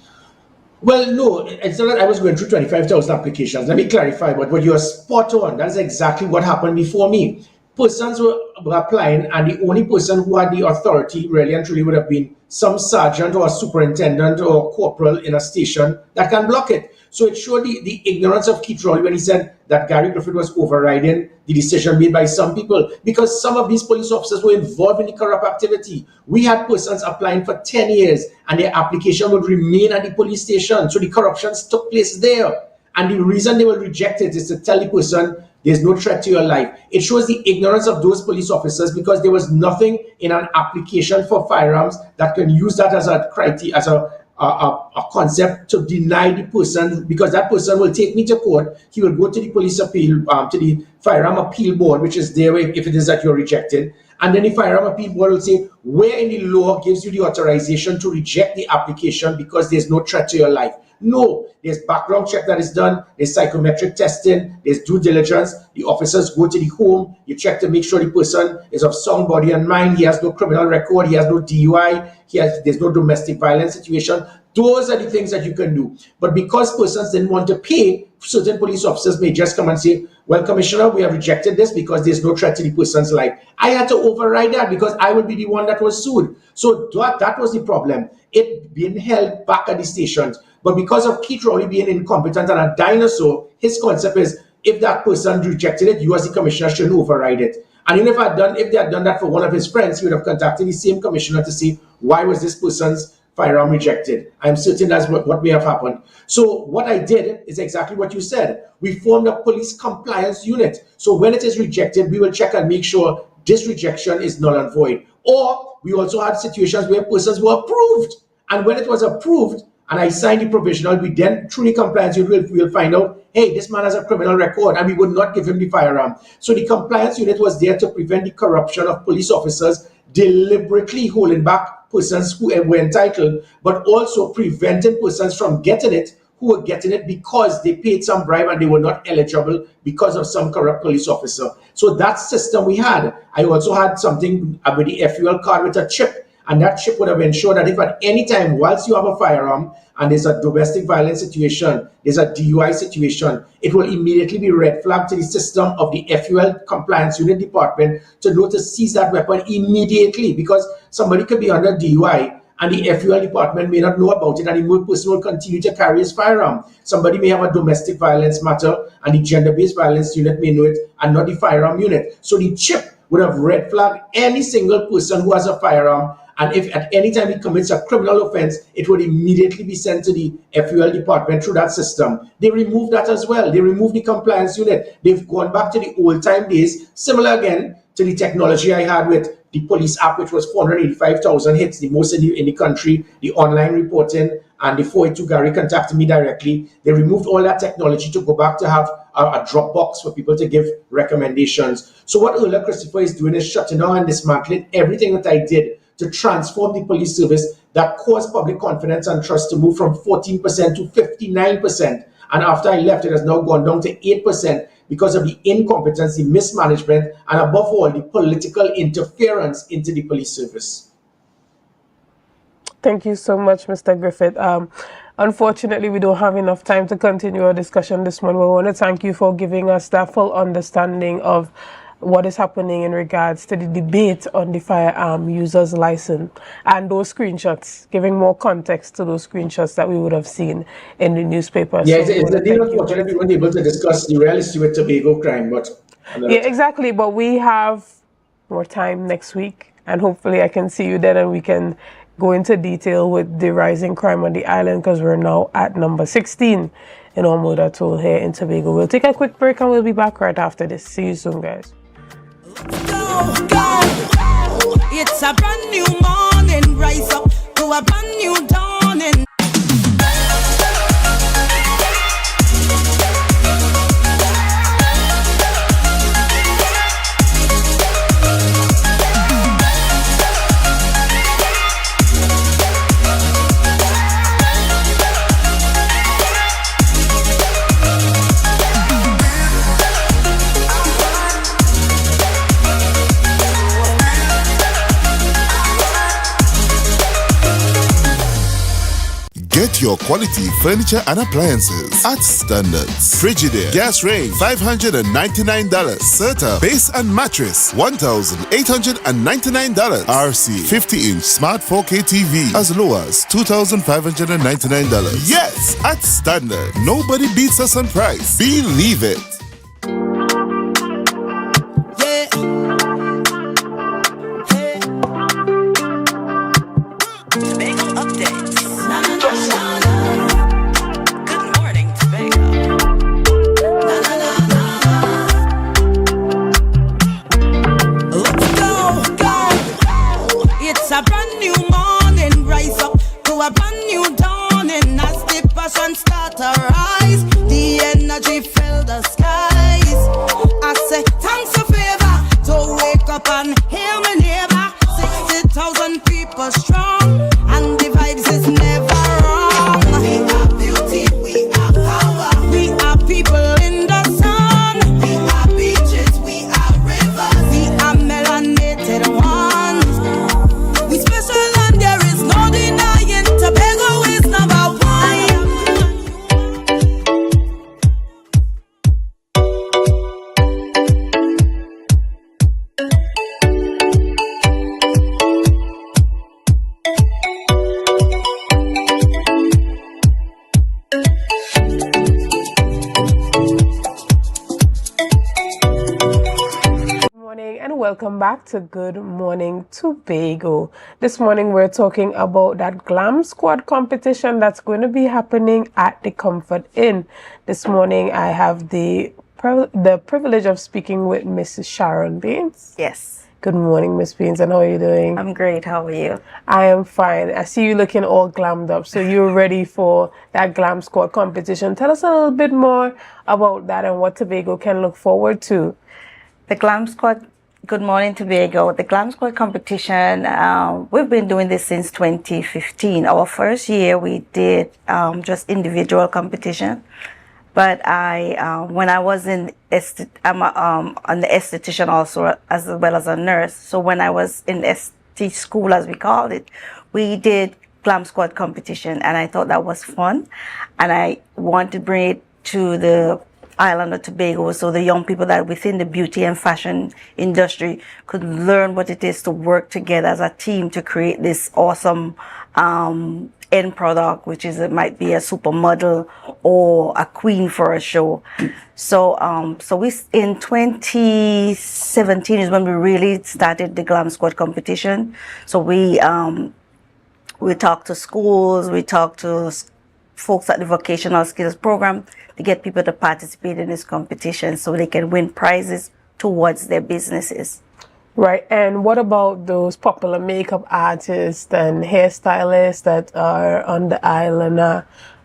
Well, no, it's not that I was going through 25,000 applications. Let me clarify, but what you're spot on, that's exactly what happened before me. Persons were applying, and the only person who had the authority, really and truly, would have been some sergeant or superintendent or corporal in a station that can block it. So it showed the ignorance of Keith Rowley when he said that Gary Griffith was overriding the decision made by some people, because some of these police officers were involved in the corrupt activity. We had persons applying for 10 years and their application would remain at the police station. So the corruption took place there. And the reason they were rejected is to tell the person there's no threat to your life. It shows the ignorance of those police officers, because there was nothing in an application for firearms that can use that as a criteria, as a concept to deny the person, because that person will take me to court. He will go to the police appeal, to the firearm appeal board, which is there if it is that you're rejected. And then the firearm appeal board will say, where in the law gives you the authorization to reject the application because there's no threat to your life? No, there's background check that is done, there's psychometric testing, there's due diligence. The officers go to the home, you check to make sure the person is of sound body and mind, he has no criminal record, he has no DUI, there's no domestic violence situation. Those are the things that you can do. But because persons didn't want to pay, certain police officers may just come and say, well, Commissioner, we have rejected this because there's no threat to the person's life. I had to override that because I would be the one that was sued. So that was the problem. It being held back at the stations. But because of Keith Rowley being incompetent and a dinosaur, his concept is, if that person rejected it, you as the commissioner shouldn't override it. And even if they had done that for one of his friends, he would have contacted the same commissioner to see why was this person's firearm rejected. I'm certain that's what may have happened. So what I did is exactly what you said. We formed a police compliance unit. So when it is rejected, we will check and make sure this rejection is null and void. Or we also had situations where persons were approved. And when it was approved, and I signed the provisional, we then, through the compliance unit, we'll find out, hey, this man has a criminal record, and we would not give him the firearm. So the compliance unit was there to prevent the corruption of police officers deliberately holding back persons who were entitled, but also preventing persons from getting it who were getting it because they paid some bribe and they were not eligible because of some corrupt police officer. So that system we had. I also had something with the FUL card with a chip. And that chip would have ensured that if at any time, whilst you have a firearm and there's a domestic violence situation, there's a DUI situation, it will immediately be red flagged to the system of the FUL compliance unit department to know to seize that weapon immediately, because somebody could be under DUI and the FUL department may not know about it, and the person will continue to carry his firearm. Somebody may have a domestic violence matter, and the gender-based violence unit may know it, and not the firearm unit. So the chip would have red flagged any single person who has a firearm, and if at any time he commits a criminal offense, it would immediately be sent to the FUL department through that system. They removed that as well. They removed the compliance unit. They've gone back to the old time days, similar again to the technology I had with the police app, which was 485,000 hits, the most in the country, the online reporting, and the 482 Gary contacted me directly. They removed all that technology to go back to have a drop box for people to give recommendations. So what Ola Christopher is doing is shutting down and dismantling everything that I did to transform the police service that caused public confidence and trust to move from 14% to 59%. And after I left, it has now gone down to 8% because of the incompetence, the mismanagement, and above all, the political interference into the police service. Thank you so much, Mr. Griffith. Unfortunately, we don't have enough time to continue our discussion this morning. We want to thank you for giving us that full understanding of what is happening in regards to the debate on the firearm user's license and those screenshots, giving more context to those screenshots that we would have seen in the newspaper. Yeah, it's a deal unfortunate we weren't able to discuss the reality with Tobago crime, but... Yeah, exactly, but we have more time next week, and hopefully I can see you then and we can go into detail with the rising crime on the island, because we're now at number 16 in our murder toll here in Tobago. We'll take a quick break and we'll be back right after this. See you soon, guys. It's a brand new morning, rise up to a brand new dawning. Get your quality furniture and appliances at Standards. Frigidaire gas range $599. Serta base and mattress $1,899. RC 50-inch smart 4K TV as low as $2,599. Yes, at Standard. Nobody beats us on price. Believe it. Welcome back to Good Morning Tobago. This morning we're talking about that Glam Squad competition that's going to be happening at the Comfort Inn. This morning I have the privilege of speaking with Mrs. Sharon Baines. Yes. Good morning, Miss Baines, and how are you doing? I'm great. How are you? I am fine. I see you looking all glammed up, so you're ready for that Glam Squad competition. Tell us a little bit more about that and what Tobago can look forward to. The Glam Squad, Good Morning Tobago, the Glam Squad competition, we've been doing this since 2015. Our first year we did just individual competition. But when I was I'm an esthetician also, as well as a nurse. So when I was in ST school, as we called it, we did Glam Squad competition, and I thought that was fun. And I wanted to bring it to the island of Tobago, so the young people that are within the beauty and fashion industry could learn what it is to work together as a team to create this awesome end product, which is, it might be a supermodel or a queen for a show. So we, in 2017 is when we really started the Glam Squad competition. So we talked to schools, we talked to folks at the vocational skills program to get people to participate in this competition so they can win prizes towards their businesses. Right, and what about those popular makeup artists and hairstylists that are on the island?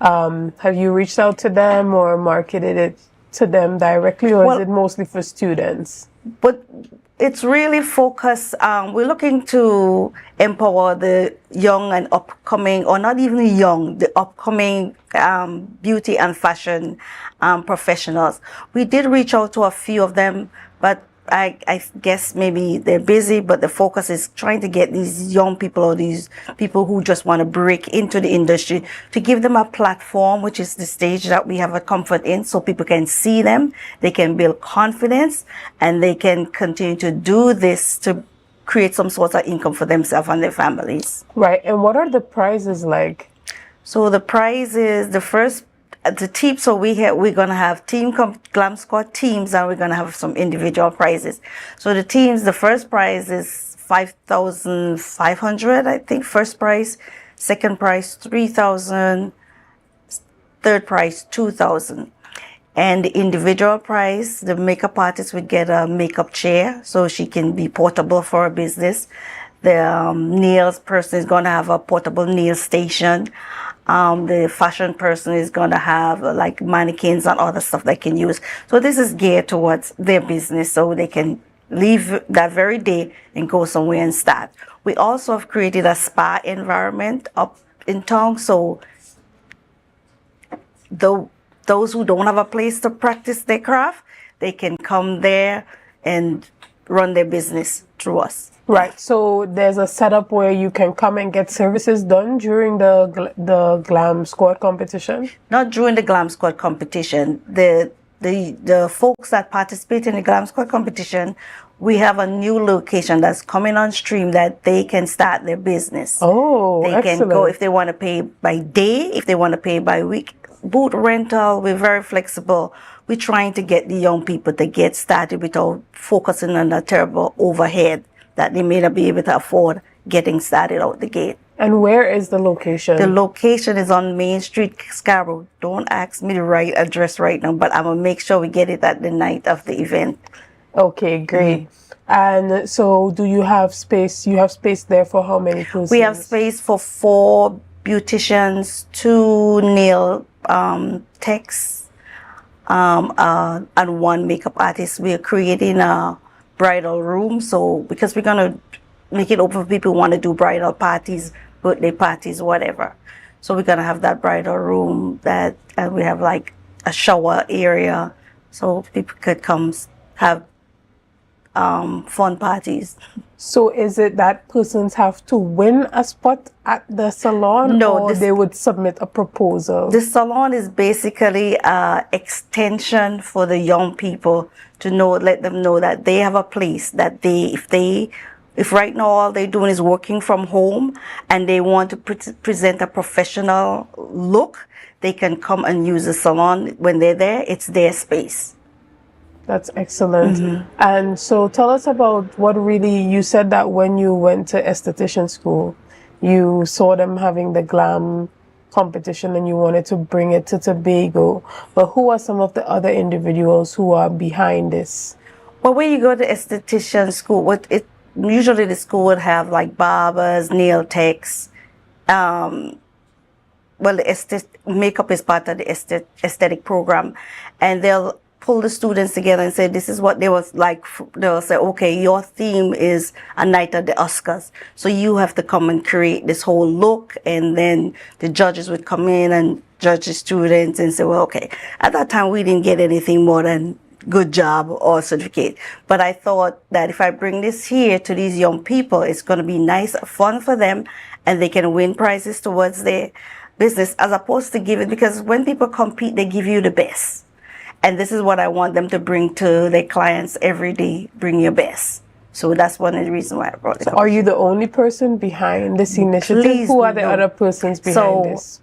Have you reached out to them or marketed it to them directly, or is it mostly for students? But it's really focused, we're looking to empower the young and upcoming, or not even young, the upcoming beauty and fashion professionals. We did reach out to a few of them, but I guess maybe they're busy, but the focus is trying to get these young people or these people who just want to break into the industry, to give them a platform, which is the stage that we have a comfort in, so people can see them, they can build confidence, and they can continue to do this to create some sort of income for themselves and their families. Right, and what are the prizes like? So the prize is the team. So we're gonna have Glam Squad teams, and we're gonna have some individual prizes. So the teams, the first prize is 5,500, I think. First prize, second prize 3,000, third prize 2,000, and the individual prize, the makeup artist would get a makeup chair so she can be portable for her business. The nails person is gonna have a portable nail station. The fashion person is going to have like mannequins and other stuff they can use. So this is geared towards their business, so they can leave that very day and go somewhere and start. We also have created a spa environment up in town, so those who don't have a place to practice their craft, they can come there and run their business through us. Right, so there's a setup where you can come and get services done during the Glam Squad competition? Not during the Glam Squad competition. The folks that participate in the Glam Squad competition, we have a new location that's coming on stream that they can start their business. Oh, they excellent. can go if they want to pay by day, if they want to pay by week. Boot rental, we're very flexible. We're trying to get the young people to get started without focusing on the terrible overhead that they may not be able to afford getting started out the gate. And where is the location? The location is on Main Street, Scarborough. Don't ask me the right address right now, but I'm going to make sure we get it at the night of the event. Okay, great. And so do you have space? You have space there for how many persons? We have space for 4 beauticians, 2 nail techs, and 1 makeup artist. We are creating a bridal room, so because we're gonna make it open for people who want to do bridal parties, birthday parties, whatever. So we're gonna have that bridal room and we have like a shower area, so people could come have fun parties. So is it that persons have to win a spot at the salon? No, or they would submit a proposal? The salon is basically an extension for the young people to let them know that they have a place that if right now all they're doing is working from home and they want to present a professional look, they can come and use the salon. When they're there, it's their space. That's excellent. And so tell us about what really, you said that when you went to esthetician school, you saw them having the glam competition and you wanted to bring it to Tobago. But who are some of the other individuals who are behind this? Well, when you go to esthetician school, usually the school would have like barbers, nail techs. The makeup is part of the aesthetic program, and they'll pull the students together and say, this is what they was like. They'll say, okay, your theme is a night at the Oscars, so you have to come and create this whole look. And then the judges would come in and judge the students and say, well, okay, at that time we didn't get anything more than good job or certificate. But I thought that if I bring this here to these young people, it's going to be nice, fun for them, and they can win prizes towards their business, as opposed to giving, because when people compete, they give you the best. And this is what I want them to bring to their clients every day. Bring your best. So that's one of the reasons why I brought it. So are you the only person behind this initiative? Please, Who are the no. other persons behind this?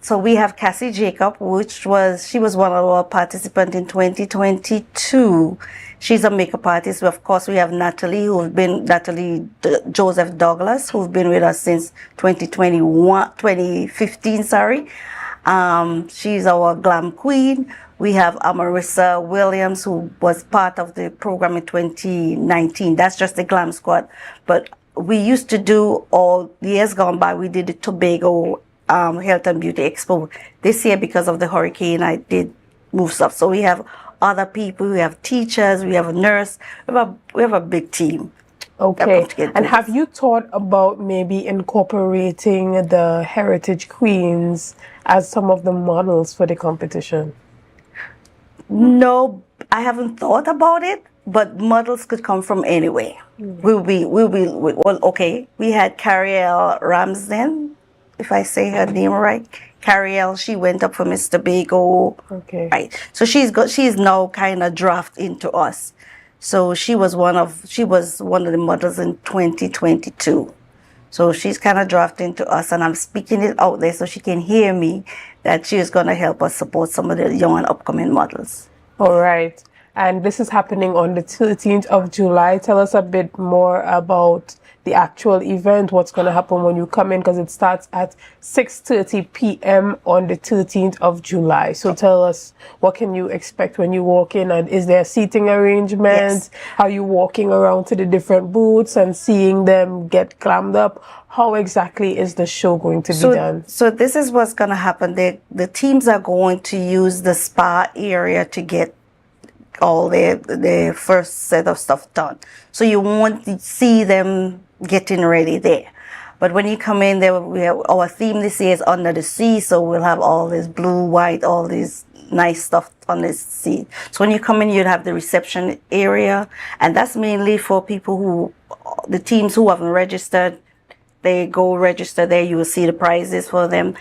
So we have Cassie Jacob, she was one of our participants in 2022. She's a makeup artist. Of course, we have Natalie Joseph Douglas, who's been with us since 2015, sorry. She's our glam queen. We have Amarissa Williams, who was part of the program in 2019. That's just the glam squad. But we used to do, all years gone by, we did the Tobago Health and Beauty Expo. This year, because of the hurricane, I did move stuff. So we have other people, we have teachers, we have a nurse, we have a big team. Okay. And have you thought about maybe incorporating the heritage queens as some of the models for the competition? No, I haven't thought about it, but models could come from anywhere. Okay. We had Cariel Ramsden, if I say her name right. Cariel, she went up for Miss Tobago. Okay. Right. So she's now kind of drafted into us. So she was one of the models in 2022. So she's kind of drafted into us, and I'm speaking it out there so she can hear me that she is going to help us support some of the young and upcoming models. All right. And this is happening on the 13th of July. Tell us a bit more about the actual event, what's going to happen when you come in, because it starts at 6:30 p.m. on the 13th of July. So tell us, what can you expect when you walk in? And is there a seating arrangement? Yes. Are you walking around to the different booths and seeing them get glammed up? How exactly is the show going to be done? So this is what's going to happen. The teams are going to use the spa area to get all the first set of stuff done. So you won't see them getting ready there. But when you come in there, we have our theme this year is Under the Sea. So we'll have all this blue, white, all this nice stuff on the sea. So when you come in, you'll have the reception area. And that's mainly for people the teams who haven't registered. They go register there. You will see the prizes for them.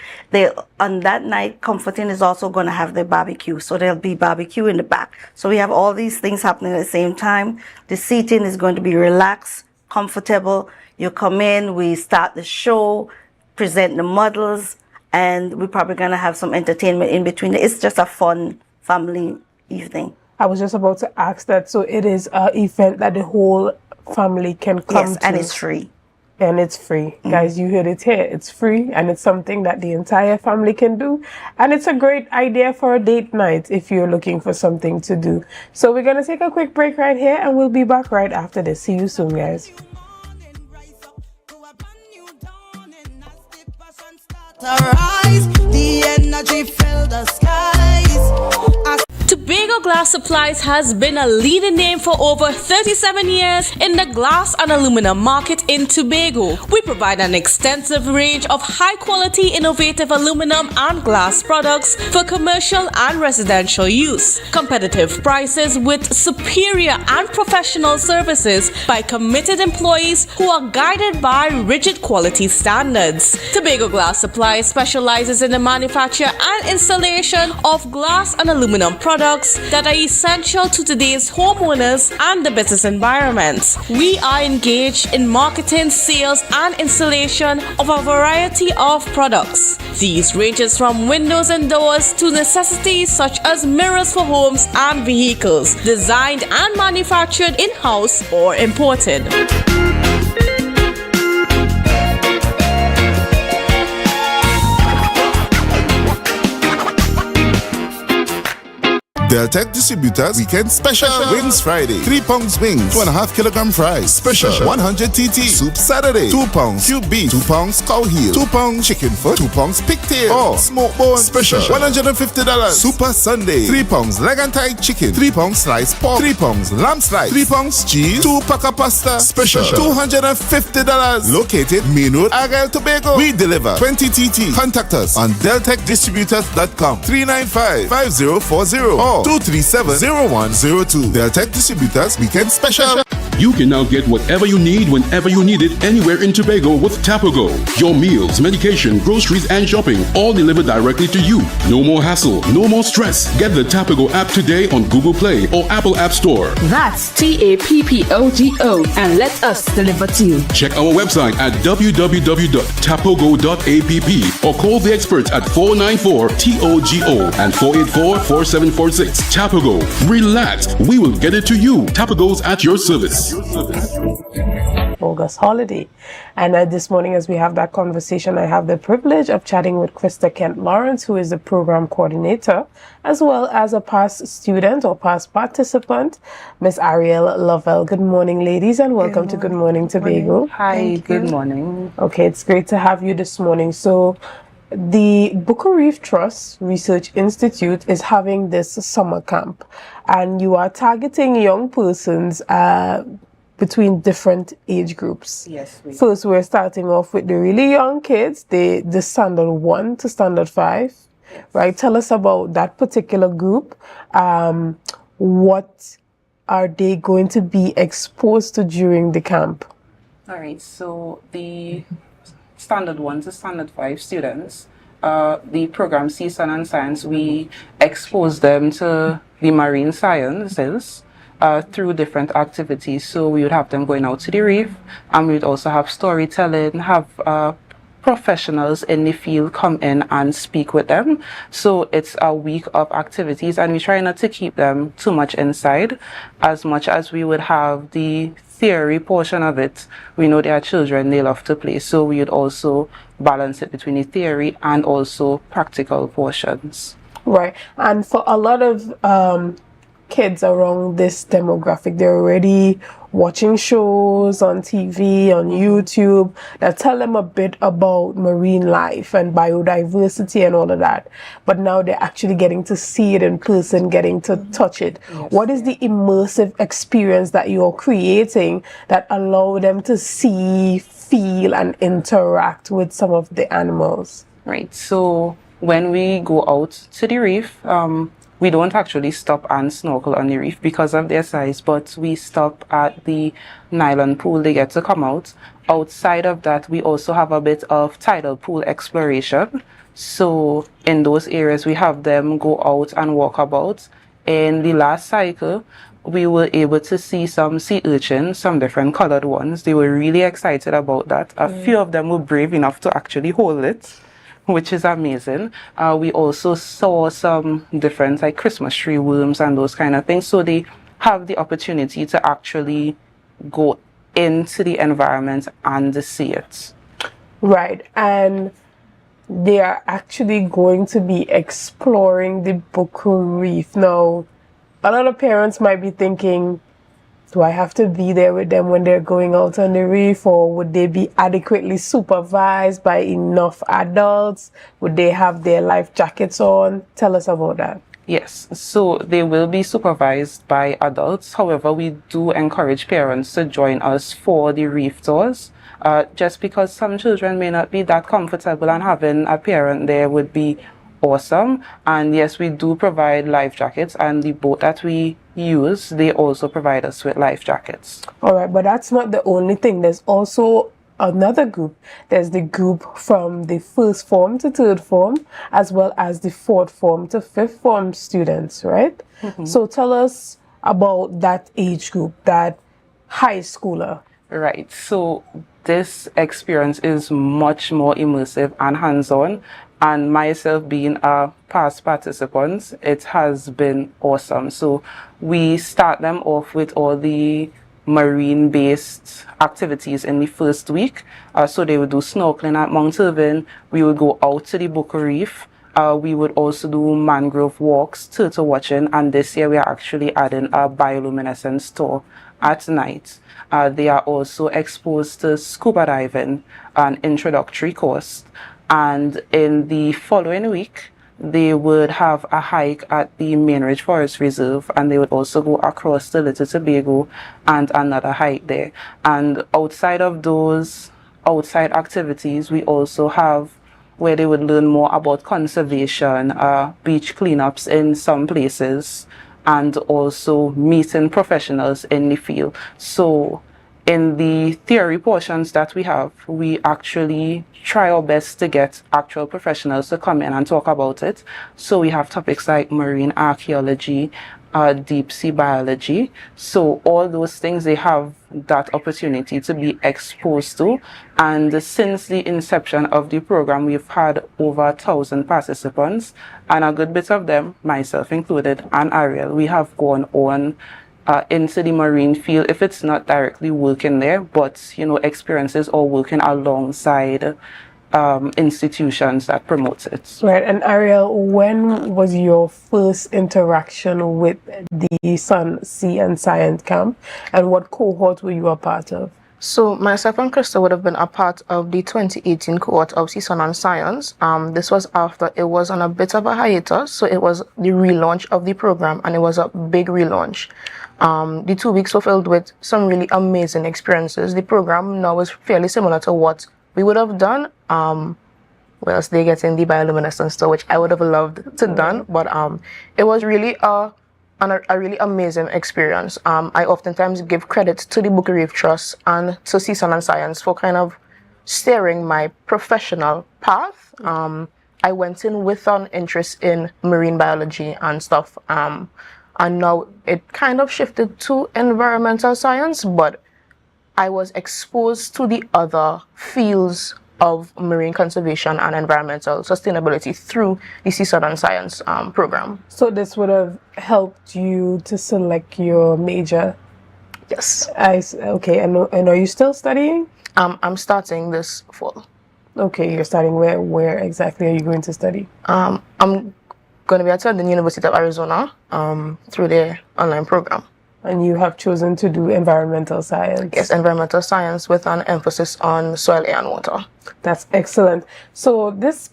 On that night, Comforting is also going to have the barbecue. So there'll be barbecue in the back. So we have all these things happening at the same time. The seating is going to be relaxed, comfortable. You come in, we start the show, present the models, and we're probably going to have some entertainment in between. It's just a fun family evening. I was just about to ask that. So it is an event that the whole family can come to. And it's free. And it's free. Guys, you heard it here. It's free, and it's something that the entire family can do. And it's a great idea for a date night if you're looking for something to do. So we're going to take a quick break right here, and we'll be back right after this. See you soon, guys. The energy fill the skies. Tobago Glass Supplies has been a leading name for over 37 years in the glass and aluminum market in Tobago. We provide an extensive range of high-quality, innovative aluminum and glass products for commercial and residential use. Competitive prices with superior and professional services by committed employees who are guided by rigid quality standards. Tobago Glass Supplies specializes in the manufacture and installation of glass and aluminum products that are essential to today's homeowners and the business environment. We are engaged in marketing, sales, and installation of a variety of products. These ranges from windows and doors to necessities such as mirrors for homes and vehicles, designed and manufactured in-house or imported. Deltec Distributors Weekend Special Wings Friday, 3 pounds wings, 2.5 kilogram fries. Special 100 TT Soup Saturday, 2 pounds cube beef, 2 pounds cow heel, 2 pounds chicken foot, 2 pounds pigtail, or smoke bone. Special $150. Super Sunday, 3 pounds leg and thigh chicken, 3 pounds sliced pork, 3 pounds lamb slice, 3 pounds cheese, 2 pack of pasta. Special $250. Located Main Road, Argyle, Tobago. We deliver 20 TT. Contact us on deltecdistributors.com 395-5040 or 237-0102. Deltec Distributors Weekend Special. You can now get whatever you need whenever you need it anywhere in Tobago with Tobago. Your meals, medication, groceries, and shopping all delivered directly to you. No more hassle, no more stress. Get the Tobago app today on Google Play or Apple App Store. That's TAPPOGO and let us deliver to you. Check our website at www.tapogo.app or call the experts at 494-TOGO and 484-4746. Tobago. Relax. We will get it to you. Tobago's at your service. August holiday. And this morning, as we have that conversation, I have the privilege of chatting with Krista Kent Lawrence, who is the program coordinator, as well as a past student or past participant, Miss Ariel Lovell. Good morning, ladies, and welcome to Good Morning Tobago. Hi, good morning. Okay, it's great to have you this morning. So, the Booker Reef Trust Research Institute is having this summer camp, and you are targeting young persons between different age groups. Yes. First, we're starting off with the really young kids, the standard 1 to standard 5, right? Tell us about that particular group. What are they going to be exposed to during the camp? All right, so the standard 1 to standard 5 students, the program Season and Science, we expose them to the marine sciences through different activities. So we would have them going out to the reef, and we would also have storytelling, have professionals in the field come in and speak with them. So it's a week of activities, and we try not to keep them too much inside. As much as we would have the theory portion of it, we know they are children, they love to play, so we would also balance it between the theory and also practical portions. Right. And for a lot of kids around this demographic, they're already watching shows on TV, on YouTube, that tell them a bit about marine life and biodiversity and all of that. But now they're actually getting to see it in person, getting to touch it. Yes. What is the immersive experience that you're creating that allow them to see, feel, and interact with some of the animals? Right. So when we go out to the reef, we don't actually stop and snorkel on the reef because of their size, but we stop at the nylon pool. They get to come out. Outside of that, we also have a bit of tidal pool exploration. So in those areas, we have them go out and walk about. In the last cycle, we were able to see some sea urchins, some different colored ones. They were really excited about that. A few of them were brave enough to actually hold it, which is amazing. We also saw some different like Christmas tree worms and those kind of things. So they have the opportunity to actually go into the environment and see it. Right. And they are actually going to be exploring the Booker Reef. Now, a lot of parents might be thinking, do I have to be there with them when they're going out on the reef, or would they be adequately supervised by enough adults? Would they have their life jackets on? Tell us about that. Yes, so they will be supervised by adults. However, we do encourage parents to join us for the reef tours, just because some children may not be that comfortable, and having a parent there would be awesome. And yes, we do provide life jackets, and the boat that we use, they also provide us with life jackets. All right, but that's not the only thing. There's also another group. There's the group from the first form to third form, as well as the fourth form to fifth form students, right? Mm-hmm. So tell us about that age group, that high schooler. Right, so this experience is much more immersive and hands-on. And myself being a past participant, it has been awesome. So we start them off with all the marine-based activities in the first week. So they would do snorkeling at Mount Irving. We would go out to the Booker Reef. We would also do mangrove walks, turtle watching, and this year we are actually adding a bioluminescence tour at night. They are also exposed to scuba diving, an introductory course. And in the following week, they would have a hike at the Mainridge Forest Reserve, and they would also go across the Little Tobago and another hike there. And outside of those outside activities, we also have where they would learn more about conservation, beach cleanups in some places, and also meeting professionals in the field. So in the theory portions that we have, we actually try our best to get actual professionals to come in and talk about it. So we have topics like marine archaeology, deep sea biology. So all those things, they have that opportunity to be exposed to. And since the inception of the program, we've had over 1,000 participants, and a good bit of them, myself included, and Ariel, we have gone on into the marine field, if it's not directly working there, but experiences or working alongside institutions that promote it. Right. And Ariel, when was your first interaction with the Sun, Sea and Science Camp, and what cohort were you a part of? So myself and Krista would have been a part of the 2018 cohort of Season on Science. This was after it was on a bit of a hiatus, so it was the relaunch of the program, and it was a big relaunch. The 2 weeks were filled with some really amazing experiences. The program now is fairly similar to what we would have done. Well, they get in the bioluminescence store, which I would have loved to done, but it was really a really amazing experience. I oftentimes give credit to the Booker Reef Trust and to Season and Science for kind of steering my professional path. I went in with an interest in marine biology and stuff, and now it kind of shifted to environmental science, but I was exposed to the other fields of marine conservation and environmental sustainability through the Season and Science program. So this would have helped you to select your major? Yes. Okay, and are you still studying? I'm starting this fall. Okay, you're starting where exactly are you going to study? I'm going to be attending the University of Arizona through their online program. And you have chosen to do environmental science? Yes, environmental science with an emphasis on soil, air, and water. That's excellent. So this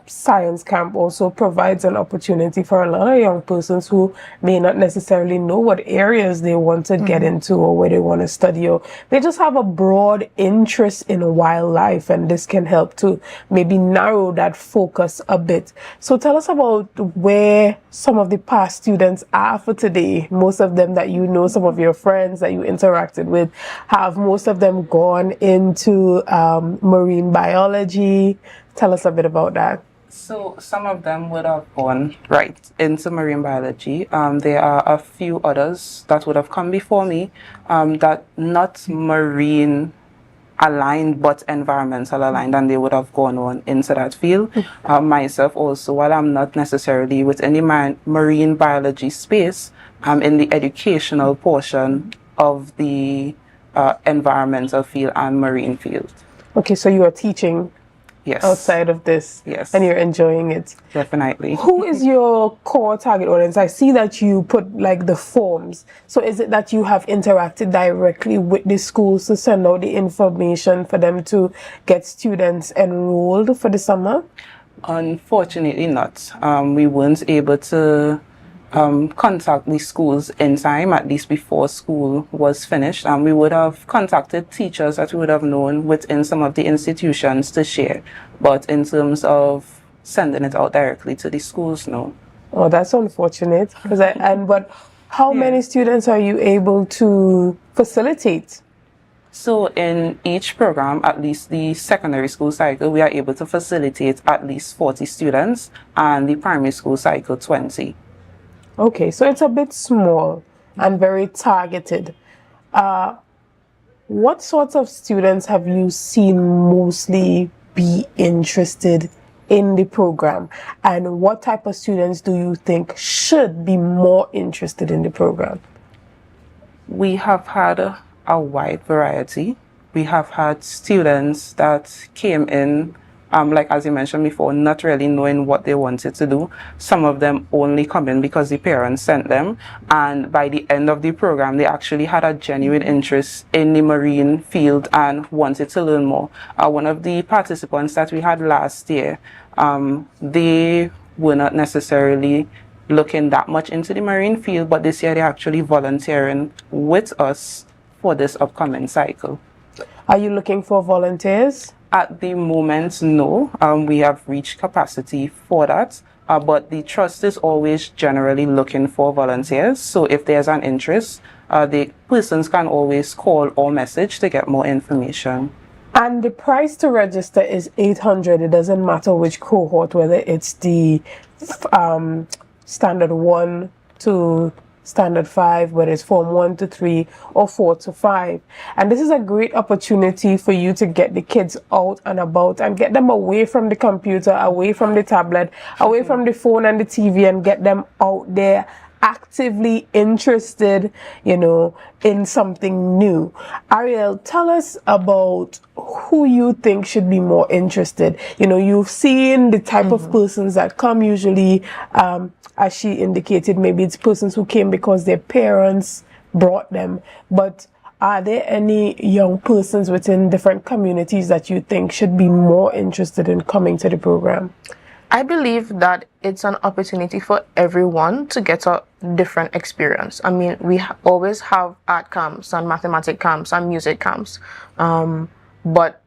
science camp also provides an opportunity for a lot of young persons who may not necessarily know what areas they want to get into or where they want to study, or they just have a broad interest in wildlife, and this can help to maybe narrow that focus a bit. So tell us about where some of the past students are for today. Most of them that you know, some of your friends that you interacted with, have most of them gone into marine biology? Tell us a bit about that. So some of them would have gone right into marine biology. There are a few others that would have come before me that not marine aligned but environmental aligned, and they would have gone on into that field. Myself also, while I'm not necessarily within the marine biology space, I'm in the educational portion of the environmental field and marine field. Okay, so you are teaching? Yes. Outside of this? Yes. And you're enjoying it? Definitely. Who is your core target audience? I see that you put like the forms. So is it that you have interacted directly with the schools to send out the information for them to get students enrolled for the summer? Unfortunately not. We weren't able to contact the schools in time, at least before school was finished. We would have contacted teachers that we would have known within some of the institutions to share. But in terms of sending it out directly to the schools, no. Oh, that's unfortunate. But how many students are you able to facilitate? So in each program, at least the secondary school cycle, we are able to facilitate at least 40 students, and the primary school cycle 20. Okay, so it's a bit small and very targeted. What sorts of students have you seen mostly be interested in the program? And what type of students do you think should be more interested in the program? We have had a wide variety. We have had students that came in like as you mentioned before, not really knowing what they wanted to do. Some of them only come in because the parents sent them, and by the end of the program they actually had a genuine interest in the marine field and wanted to learn more. One of the participants that we had last year, they were not necessarily looking that much into the marine field, but this year they're actually volunteering with us for this upcoming cycle. Are you looking for volunteers? At the moment, no. We have reached capacity for that. but the trust is always generally looking for volunteers. So if there's an interest, the persons can always call or message to get more information. And the price to register is $800. It doesn't matter which cohort, whether it's the standard 1 to standard 5, whether it's form 1 to 3 or 4 to 5. And this is a great opportunity for you to get the kids out and about and get them away from the computer, away from the tablet, away from the phone and the TV, and get them out there actively interested, you know, in something new. Ariel, tell us about who you think should be more interested. You know, you've seen the type of persons that come usually, as she indicated, maybe it's persons who came because their parents brought them. But are there any young persons within different communities that you think should be more interested in coming to the program? I believe that it's an opportunity for everyone to get a different experience. I mean, we always have art camps and mathematics camps and music camps, but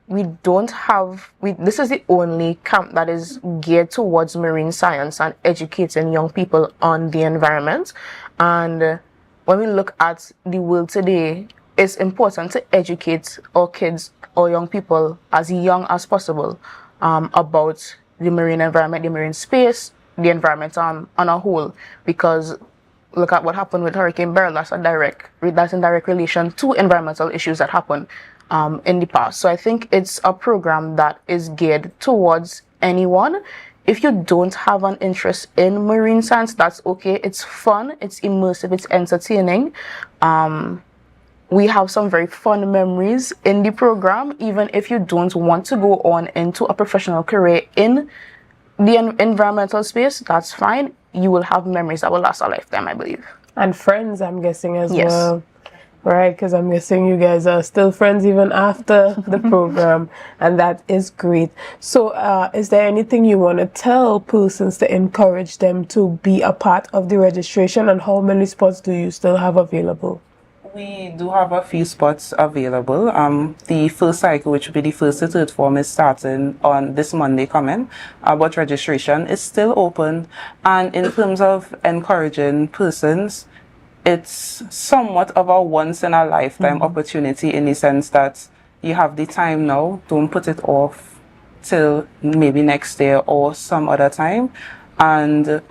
we don't have, this is the only camp that is geared towards marine science and educating young people on the environment. And when we look at the world today, it's important to educate our kids or young people as young as possible about the marine environment, the marine space, the environment on a whole, because look at what happened with Hurricane Beryl. That's in direct relation to environmental issues that happened in the past. So I think it's a program that is geared towards anyone. If you don't have an interest in marine science, that's okay. It's fun, it's immersive, it's entertaining. We have some very fun memories in the program. Even if you don't want to go on into a professional career in the environmental space, that's fine. You will have memories that will last a lifetime, I believe. And friends, I'm guessing, as Yes. well. Right, because I'm guessing you guys are still friends even after the program, and that is great. So is there anything you want to tell persons to encourage them to be a part of the registration, and how many spots do you still have available? We do have a few spots available. The first cycle, which will be the first to third form, is starting on this Monday coming, but registration is still open. And in terms of encouraging persons, it's somewhat of a once-in-a-lifetime opportunity, in the sense that you have the time now. Don't put it off till maybe next year or some other time. And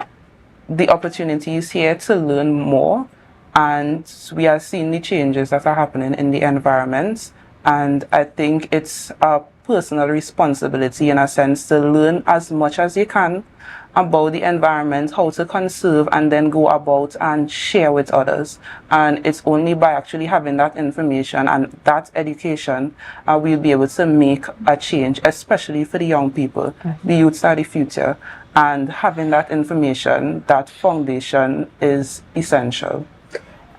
the opportunity is here to learn more. And we are seeing the changes that are happening in the environment. And I think it's a personal responsibility, in a sense, to learn as much as you can about the environment, how to conserve, and then go about and share with others. And it's only by actually having that information and that education we'll be able to make a change, especially for the young people. The youths are the future. And having that information, that foundation, is essential.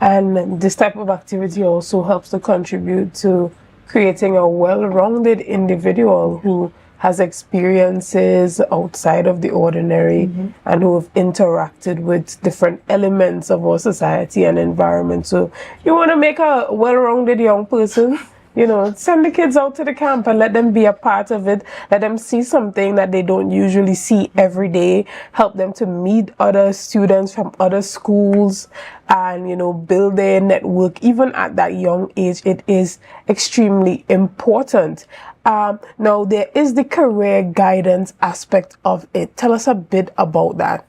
And this type of activity also helps to contribute to creating a well-rounded individual who has experiences outside of the ordinary and who have interacted with different elements of our society and environment. So you want to make a well-rounded young person, you know, send the kids out to the camp and let them be a part of it. Let them see something that they don't usually see every day. Help them to meet other students from other schools and, you know, build their network. Even at that young age, it is extremely important. Now, there is the career guidance aspect of it. Tell us a bit about that.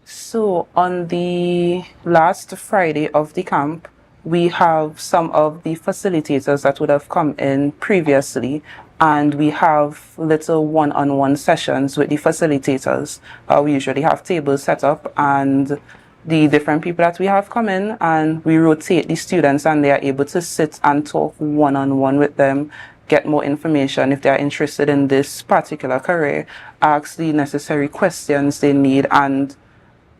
So on the last Friday of the camp, we have some of the facilitators that would have come in previously, and we have little one-on-one sessions with the facilitators. We usually have tables set up, and the different people that we have come in, and we rotate the students, and they are able to sit and talk one-on-one with them, get more information if they are interested in this particular career, ask the necessary questions they need, and,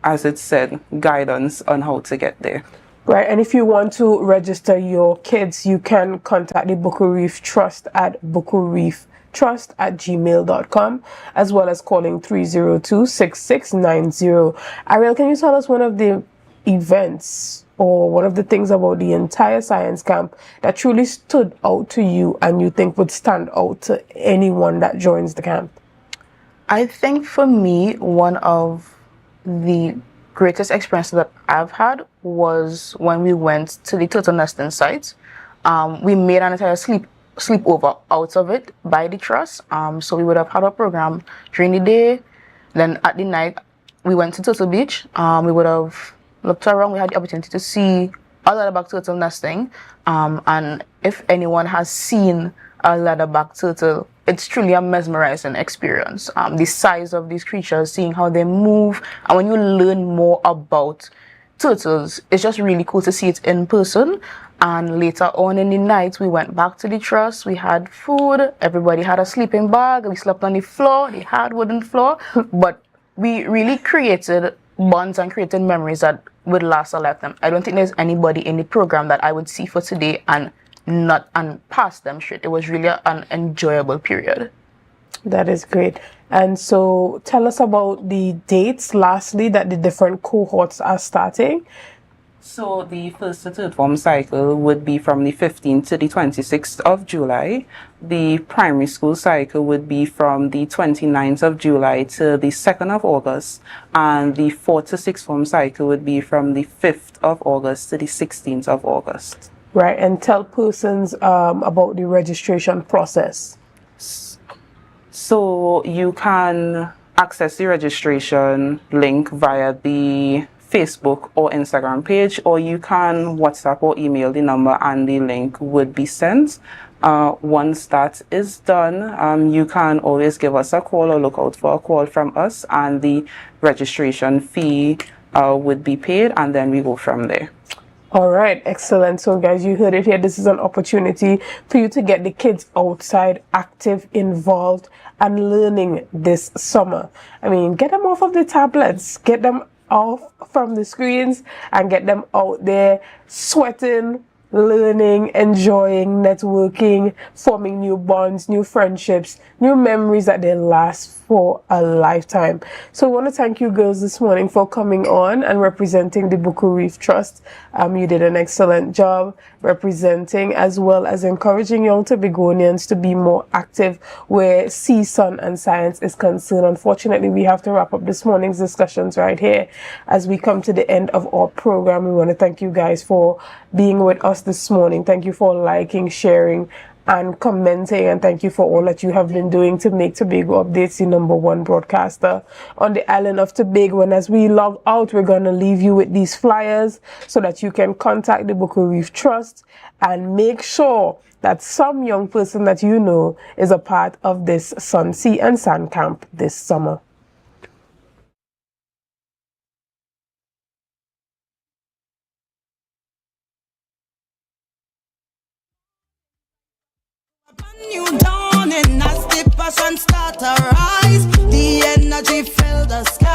as it said, guidance on how to get there. Right, and if you want to register your kids, you can contact the Buckle Reef Trust at bucklereeftrust@gmail.com, as well as calling 302-6690. Ariel, can you tell us one of the events or one of the things about the entire science camp that truly stood out to you and you think would stand out to anyone that joins the camp? I think for me, one of the greatest experiences that I've had was when we went to the turtle nesting site. We made an entire sleepover out of it by the trust. So we would have had a program during the day. Then at the night, we went to Turtle Beach. We would have looked around. We had the opportunity to see a leatherback turtle nesting. And if anyone has seen a leatherback turtle, it's truly a mesmerizing experience. The size of these creatures, seeing how they move, and when you learn more about turtles, it's just really cool to see it in person. And later on in the night, we went back to the trust. We had food. Everybody had a sleeping bag. We slept on the floor, the hard-wooden floor. But we really created bonds and created memories that would last a lifetime. I don't think there's anybody in the program that I would see for today and pass them straight. It was really an enjoyable period. That is great. And so tell us about the dates, lastly, that the different cohorts are starting. So the first to third form cycle would be from the 15th to the 26th of July. The primary school cycle would be from the 29th of July to the 2nd of August. And the 4th to 6th form cycle would be from the 5th of August to the 16th of August. Right, and tell persons about the registration process. So you can access the registration link via the Facebook or Instagram page, or you can WhatsApp or email the number and the link would be sent. Once that is done, you can always give us a call or look out for a call from us, and the registration fee would be paid, and then we go from there. All right, excellent. So guys, you heard it here. This is an opportunity for you to get the kids outside, active, involved, and learning this summer. I mean, get them off of the tablets, get them off from the screens, and get them out there sweating, learning, enjoying, networking, forming new bonds, new friendships, new memories that they last for a lifetime. So I want to thank you girls this morning for coming on and representing the Buku Reef Trust. You did an excellent job representing as well as encouraging young Tobagonians to be more active where sea, sun and science is concerned. Unfortunately, we have to wrap up this morning's discussions right here. As we come to the end of our program, we want to thank you guys for being with us this morning. Thank you for liking, sharing and commenting, and thank you for all that you have been doing to make Tobago Updates the #1 broadcaster on the island of Tobago. And as we log out, we're going to leave you with these flyers so that you can contact the Buku Reef Trust and make sure that some young person that you know is a part of this Sun, Sea and Sand Camp this summer. New dawning as the passion start to rise, the energy fill the sky.